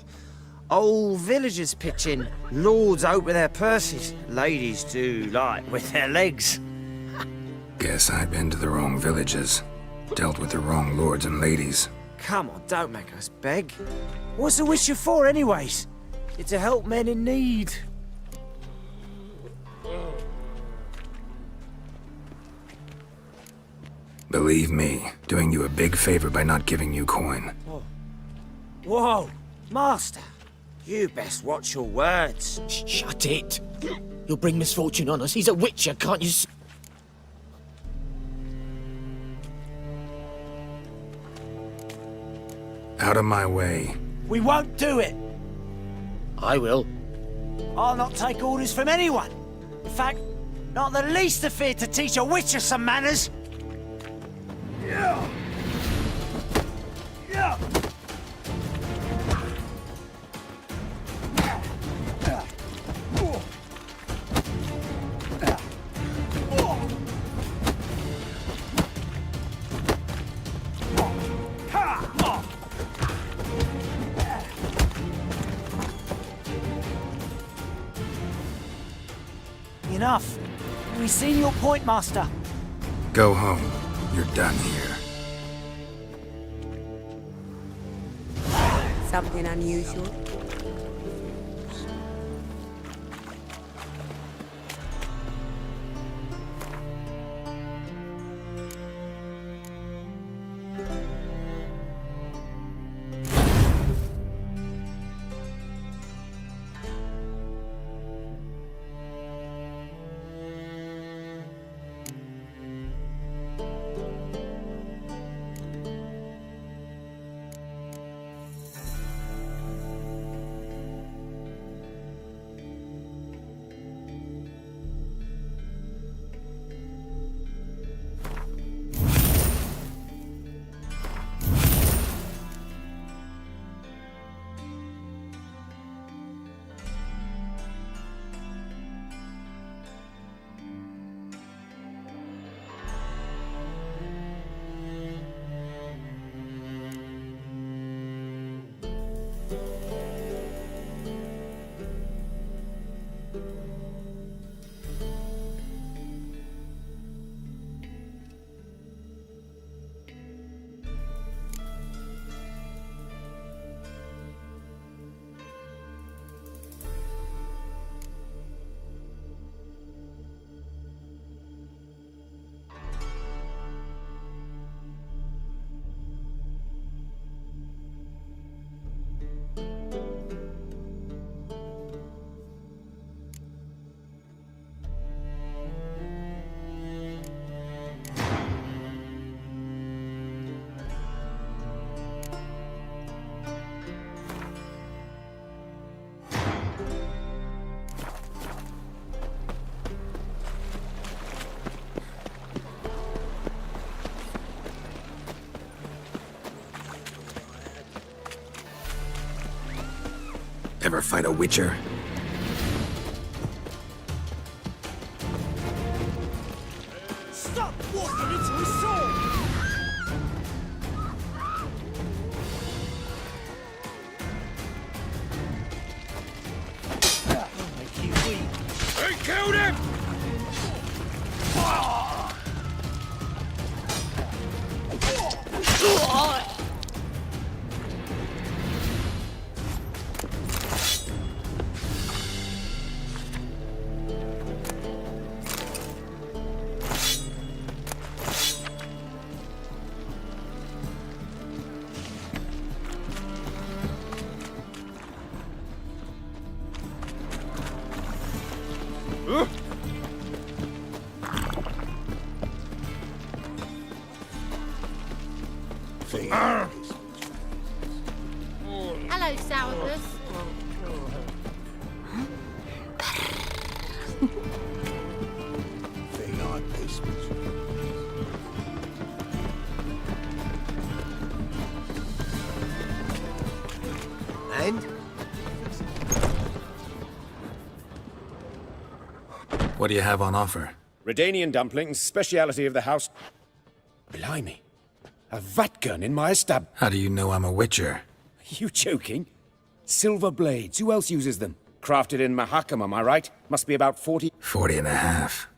Old villagers pitch in. Lords open their purses. Ladies do like with their legs. Guess I've been to the wrong villages. Dealt with the wrong lords and ladies. Come on, don't make us beg. What's a witcher for, anyways? It's to help men in need. Believe me, doing you a big favor by not giving you coin. Whoa, Master. You best watch your words. Shut it. You'll bring misfortune on us. He's a witcher, can't you? Out of my way. We won't do it. I will. I'll not take orders from anyone. In fact, not the least of fear to teach a witcher some manners. Yeah. Yeah. Enough. We've seen your point, Master. Go home. You're done here. Something unusual? Ever fight a witcher? Stop walking into his sword! I'll make you weep. They killed him! Hello, Sourpuss. And? What do you have on offer? Redanian dumplings, speciality of the house. Blimey. A vatgun in my stab. How do you know I'm a witcher? You joking? Silver blades. Who else uses them? Crafted in Mahakam, am I right? Must be about 40. 40 and a half.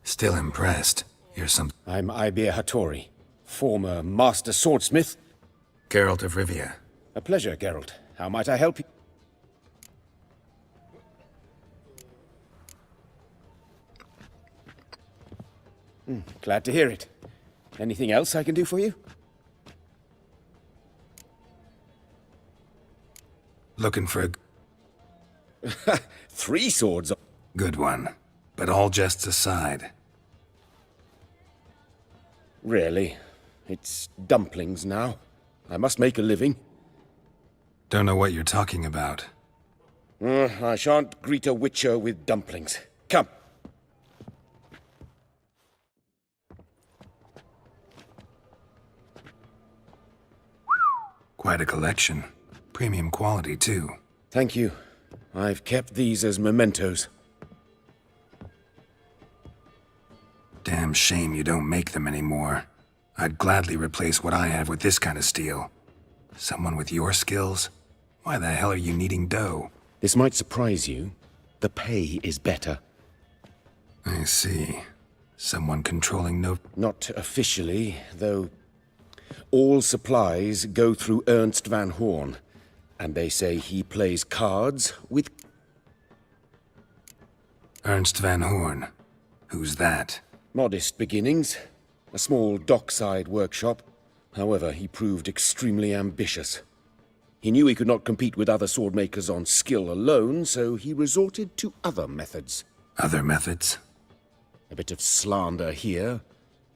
Still impressed. You're some... I'm Ibir Hattori, former master swordsmith. Geralt of Rivia. A pleasure, Geralt. How might I help you? Glad to hear it. Anything else I can do for you? Looking for a... 3 swords. Good one. But all jests aside. Really? It's dumplings now. I must make a living. Don't know what you're talking about. I shan't greet a witcher with dumplings. Come. Quite a collection. Premium quality, too. Thank you. I've kept these as mementos. Damn shame you don't make them anymore. I'd gladly replace what I have with this kind of steel. Someone with your skills? Why the hell are you needing dough? This might surprise you. The pay is better. I see. Someone controlling no... Not officially, though. All supplies go through Ernst van Horn, and they say he plays cards with... Ernst van Horn? Who's that? Modest beginnings. A small dockside workshop. However, he proved extremely ambitious. He knew he could not compete with other swordmakers on skill alone, so he resorted to other methods. Other methods? A bit of slander here,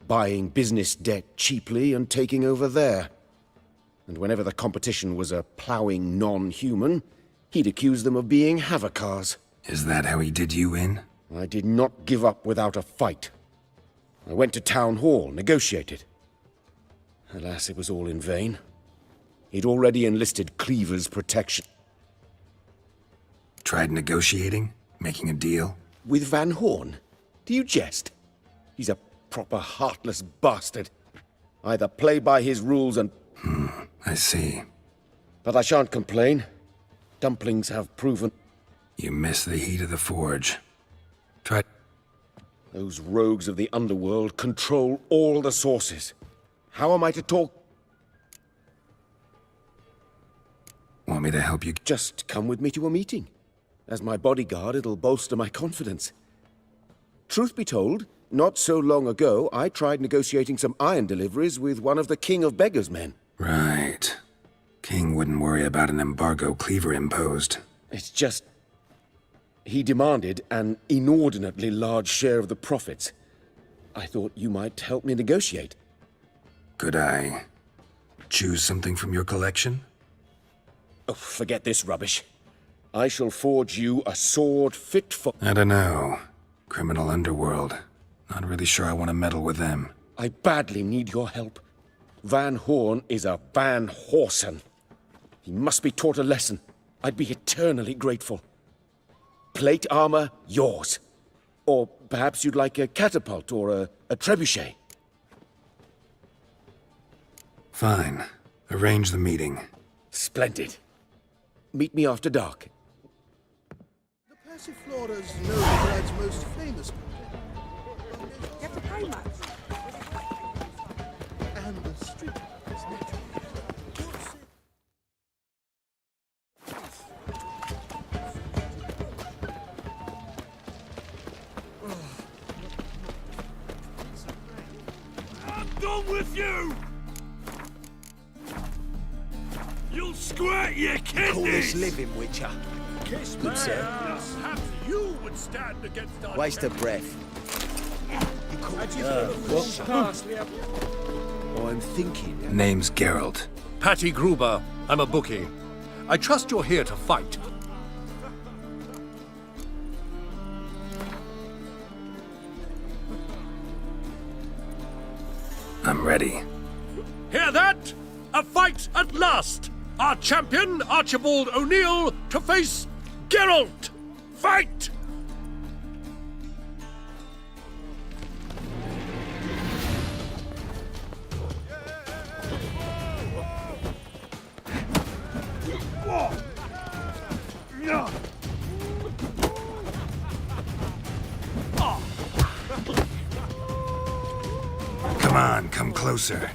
buying business debt cheaply and taking over there. And whenever the competition was a ploughing non-human, he'd accuse them of being Havakars. Is that how he did you in? I did not give up without a fight. I went to town hall, negotiated. Alas, it was all in vain. He'd already enlisted Cleaver's protection. Tried negotiating? Making a deal? With Van Horn? Do you jest? He's a proper heartless bastard. Either play by his rules and... I see. But I shan't complain. Dumplings have proven... You miss the heat of the forge. Try... Those rogues of the underworld control all the sources. How am I to talk? Want me to help you? Just come with me to a meeting. As my bodyguard, it'll bolster my confidence. Truth be told, not so long ago, I tried negotiating some iron deliveries with one of the King of Beggars' men. Right. King wouldn't worry about an embargo Cleaver imposed. It's just... He demanded an inordinately large share of the profits. I thought you might help me negotiate. Could I choose something from your collection? Oh, forget this rubbish. I shall forge you a sword fit for... I don't know. Criminal underworld. Not really sure I want to meddle with them. I badly need your help. Van Horn is a Van Horsen. He must be taught a lesson. I'd be eternally grateful. Plate armor, yours. Or perhaps you'd like a catapult or a trebuchet. Fine. Arrange the meeting. Splendid. Meet me after dark. The Passiflora's Novigrad's most famous. You have to pay much. And the street is natural. I'm done with you! You'll squirt your kidneys! Call this living, Witcher. Kiss Good, sir. Perhaps you would stand against our... Waste of breath. I'm thinking. Name's Geralt. Patty Gruber. I'm a bookie. I trust you're here to fight. I'm ready. Hear that? A fight at last! Our champion, Archibald O'Neill, to face Geralt! Fight! Come on, come closer.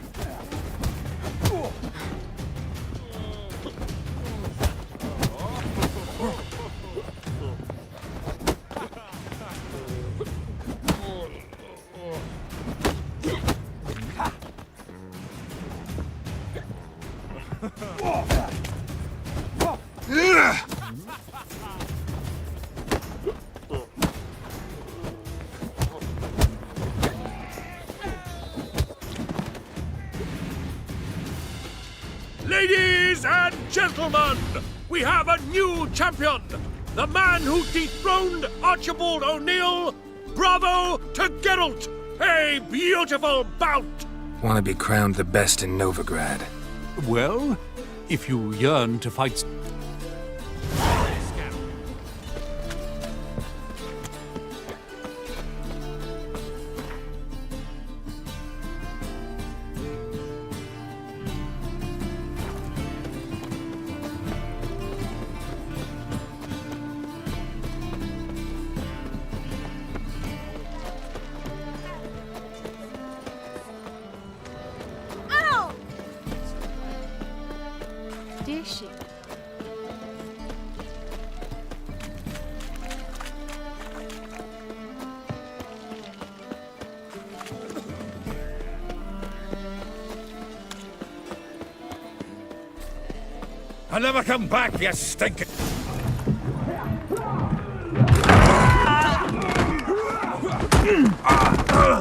Ladies and gentlemen, we have a new champion! The man who dethroned Archibald O'Neill! Bravo to Geralt! A beautiful bout! Want to be crowned the best in Novigrad. Well, if you yearn to fight... Did she? I'll never come back, you stinking...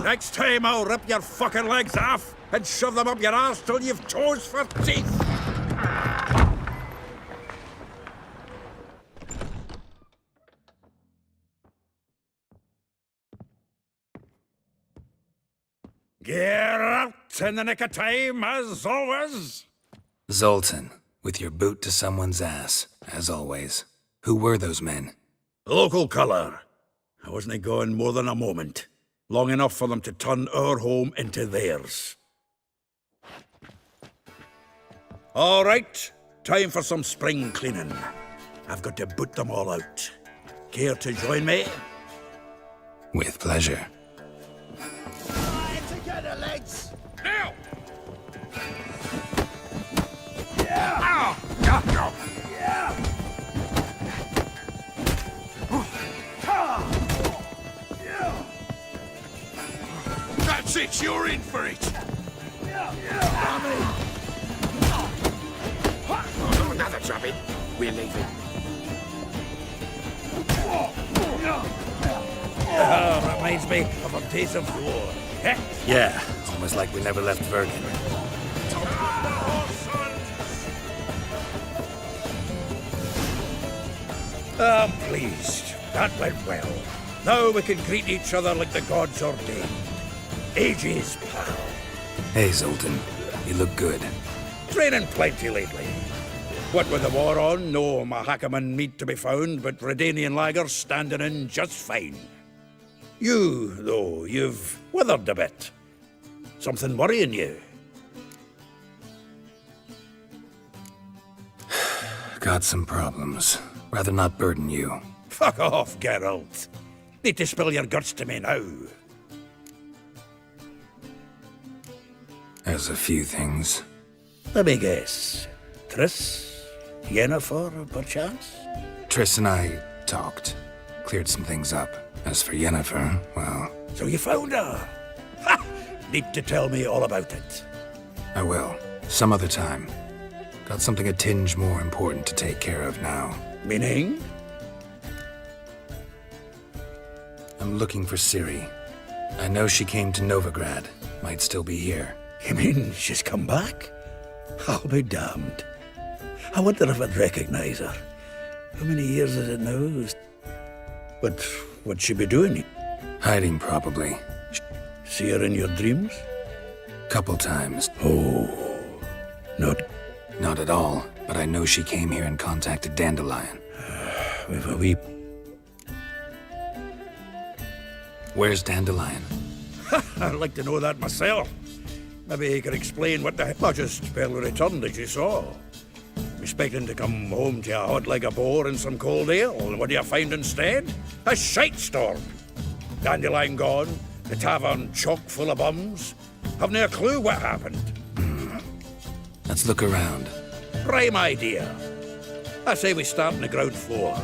Next time I'll rip your fucking legs off and shove them up your arse till you've toes for teeth! Get out in the nick of time, as always! Zoltan, with your boot to someone's ass, as always. Who were those men? Local colour. I wasn't gone more than a moment. Long enough for them to turn our home into theirs. All right, time for some spring cleaning. I've got to boot them all out. Care to join me? With pleasure. Together, lads! Now! Yeah! Ow! Yeah! Yeah! That's it, you're in for it! Another drubbing. We're leaving. That reminds me of our days of war. Eh? Yeah, almost like we never left Vergen. I'm pleased. That went well. Now we can greet each other like the gods ordained. Ages, pal. Hey, Zoltan. You look good. Training plenty lately. What with the war on, no Mahakaman meat to be found, but Redanian lagers standing in just fine. You, though, you've withered a bit. Something worrying you? Got some problems. Rather not burden you. Fuck off, Geralt. Need to spill your guts to me now. There's a few things. Let me guess. Triss? Yennefer, perchance? Triss and I talked. Cleared some things up. As for Yennefer, well... So you found her? Ha! Need to tell me all about it. I will. Some other time. Got something a tinge more important to take care of now. Meaning? I'm looking for Ciri. I know she came to Novigrad. Might still be here. You mean she's come back? I'll be damned. I wonder if I'd recognize her. How many years is it now? But what'd she be doing? Hiding, probably. See her in your dreams? Couple times. Oh, Not at all, but I know she came here and contacted Dandelion. We've a wee... Where's Dandelion? I'd like to know that myself. Maybe he could explain what the heck. I just barely returned, as you saw. Expecting to come home to a hot leg of boar and some cold ale, and what do you find instead? A shite storm. Dandelion gone, the tavern chock full of bums, Have no clue what happened. Let's look around. Prime idea. I say we start on the ground floor.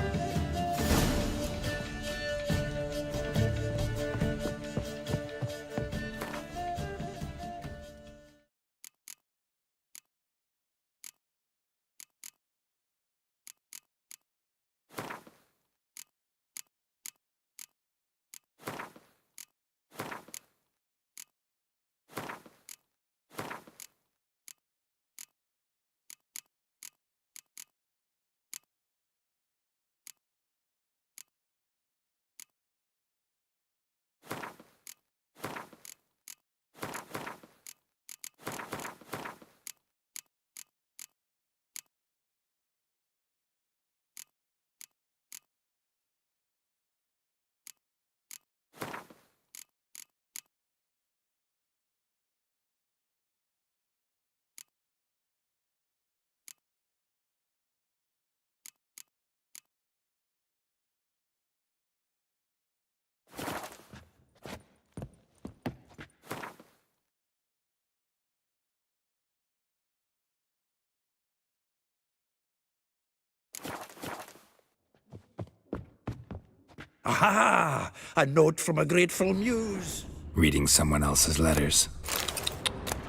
Aha! A note from a grateful muse. Reading someone else's letters.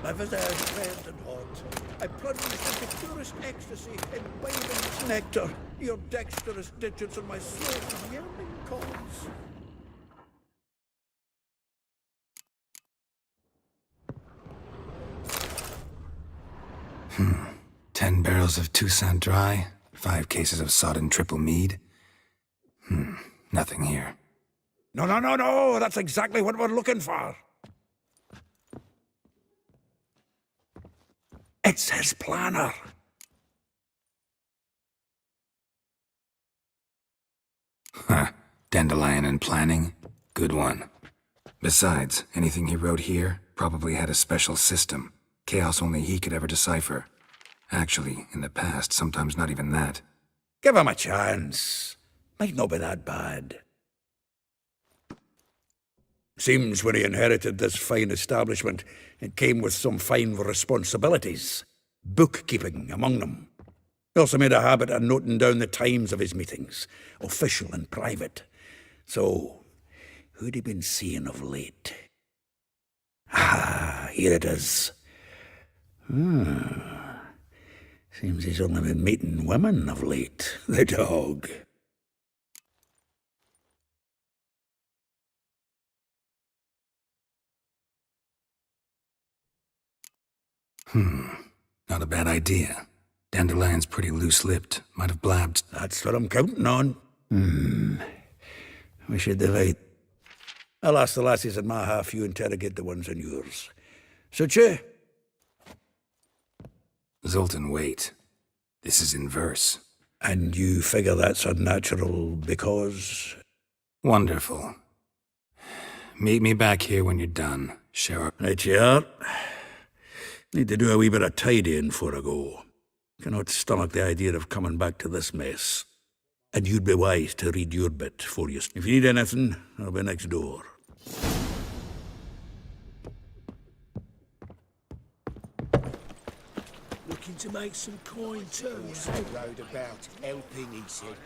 My visage red and hot. I plunged into purest ecstasy, imbibing its nectar. Your dexterous digits on my soul's yearning cause. 10 barrels of Toussaint Dry, 5 cases of sodden triple mead. Nothing here. No, that's exactly what we're looking for. It's his planner. Huh. Dandelion and planning? Good one. Besides, anything he wrote here probably had a special system. Chaos only he could ever decipher. Actually, in the past, sometimes not even that. Give him a chance. Might not be that bad. Seems when he inherited this fine establishment, it came with some fine responsibilities. Bookkeeping among them. He also made a habit of noting down the times of his meetings, official and private. So, who'd he been seeing of late? Ah, here it is. Seems he's only been meeting women of late, the dog. Not a bad idea. Dandelion's pretty loose-lipped. Might have blabbed. That's what I'm counting on. We should divide. I'll ask the lassies in my half, you interrogate the ones in yours. Suit you? Zoltan, wait. This is in verse. And you figure that's unnatural because... Wonderful. Meet me back here when you're done, Sheriff. Right you are. Need to do a wee bit of tidying before I go. Cannot stomach the idea of coming back to this mess. And you'd be wise to read your bit for you. If you need anything, I'll be next door. Looking to make some coin too. Also rode about, helping, he said.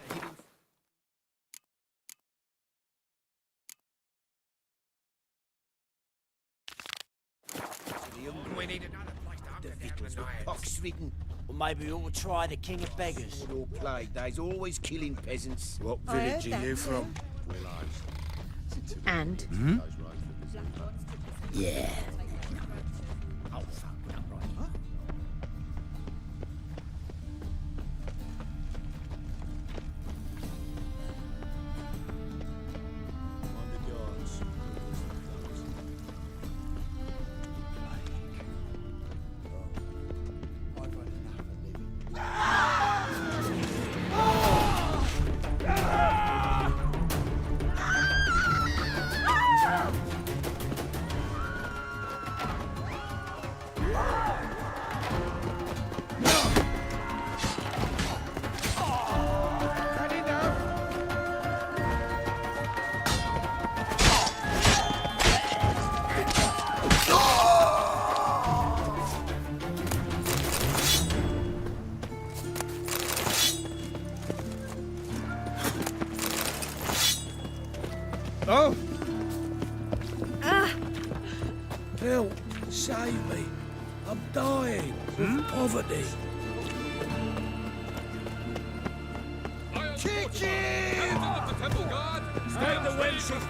We need another place to The hunt victuals down were the pox-ridden. Or maybe we ought to try the king of beggars. Or plague days, always killing peasants. What I village heard are you that, from? And? Yeah. Help! Save me! I'm dying of poverty. Stay the wenches!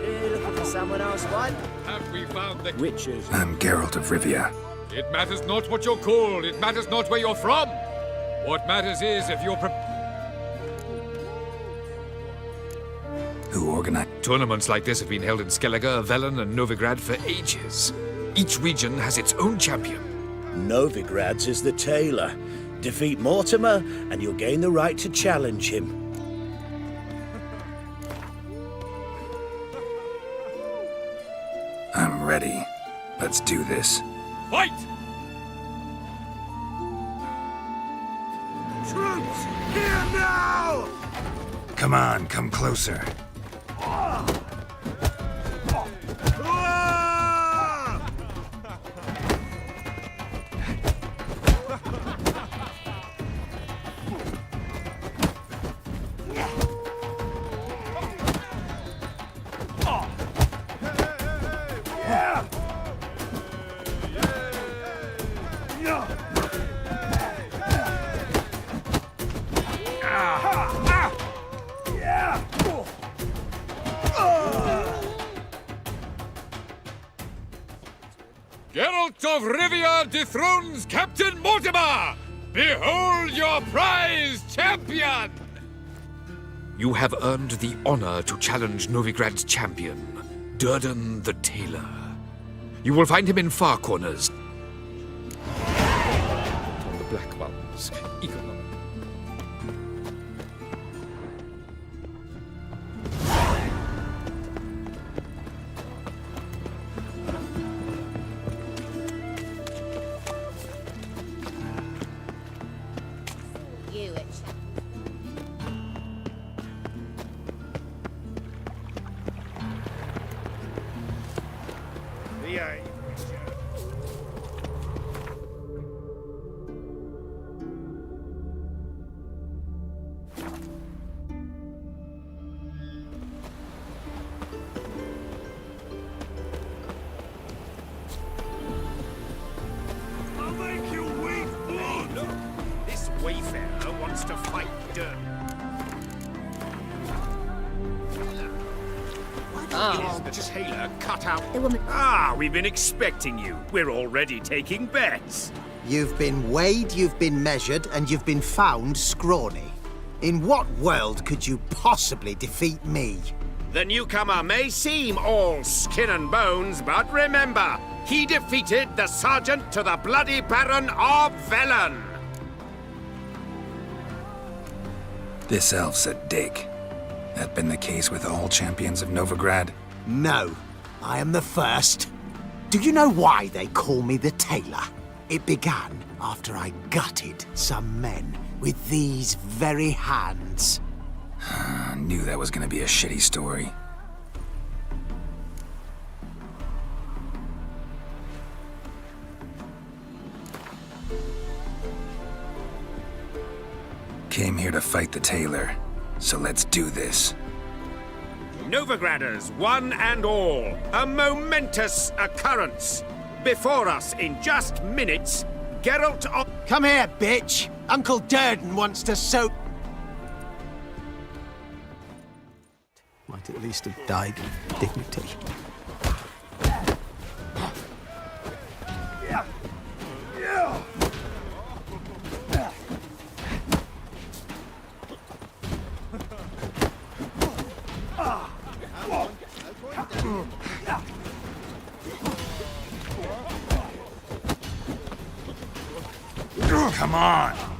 You looking for someone else, what? Have we found the Witches. I'm Geralt of Rivia. It matters not what you're called. It matters not where you're from. What matters is if you're Who organized? Tournaments like this have been held in Skellige, Velen, and Novigrad for ages. Each region has its own champion. Novigrad's is the tailor. Defeat Mortimer, and you'll gain the right to challenge him. I'm ready. Let's do this. Fight! Troops, here now! Come on, come closer. Geralt of Rivia dethrones Captain Mortimer! Behold your prize champion! You have earned the honor to challenge Novigrad's champion, Durden the Tailor. You will find him in Far Corners. On the Black Mountains, Eagle. You it. I'll make you weep blood! This wayfarer wants to fight dirt. Oh. Is the tailor cut out? The woman. Ah, we've been expecting you. We're already taking bets. You've been weighed, you've been measured, and you've been found scrawny. In what world could you possibly defeat me? The newcomer may seem all skin and bones, but remember, he defeated the sergeant to the bloody Baron of Velen. This elf's a dick. That been the case with all champions of Novigrad? No, I am the first. Do you know why they call me the Tailor? It began after I gutted some men with these very hands. I knew that was gonna be a shitty story. Came here to fight the tailor, so let's do this. Novigraders, one and all, a momentous occurrence. Before us in just minutes, Geralt of... Come here, bitch! Uncle Durden wants to soak... Might at least have died with dignity. Come on!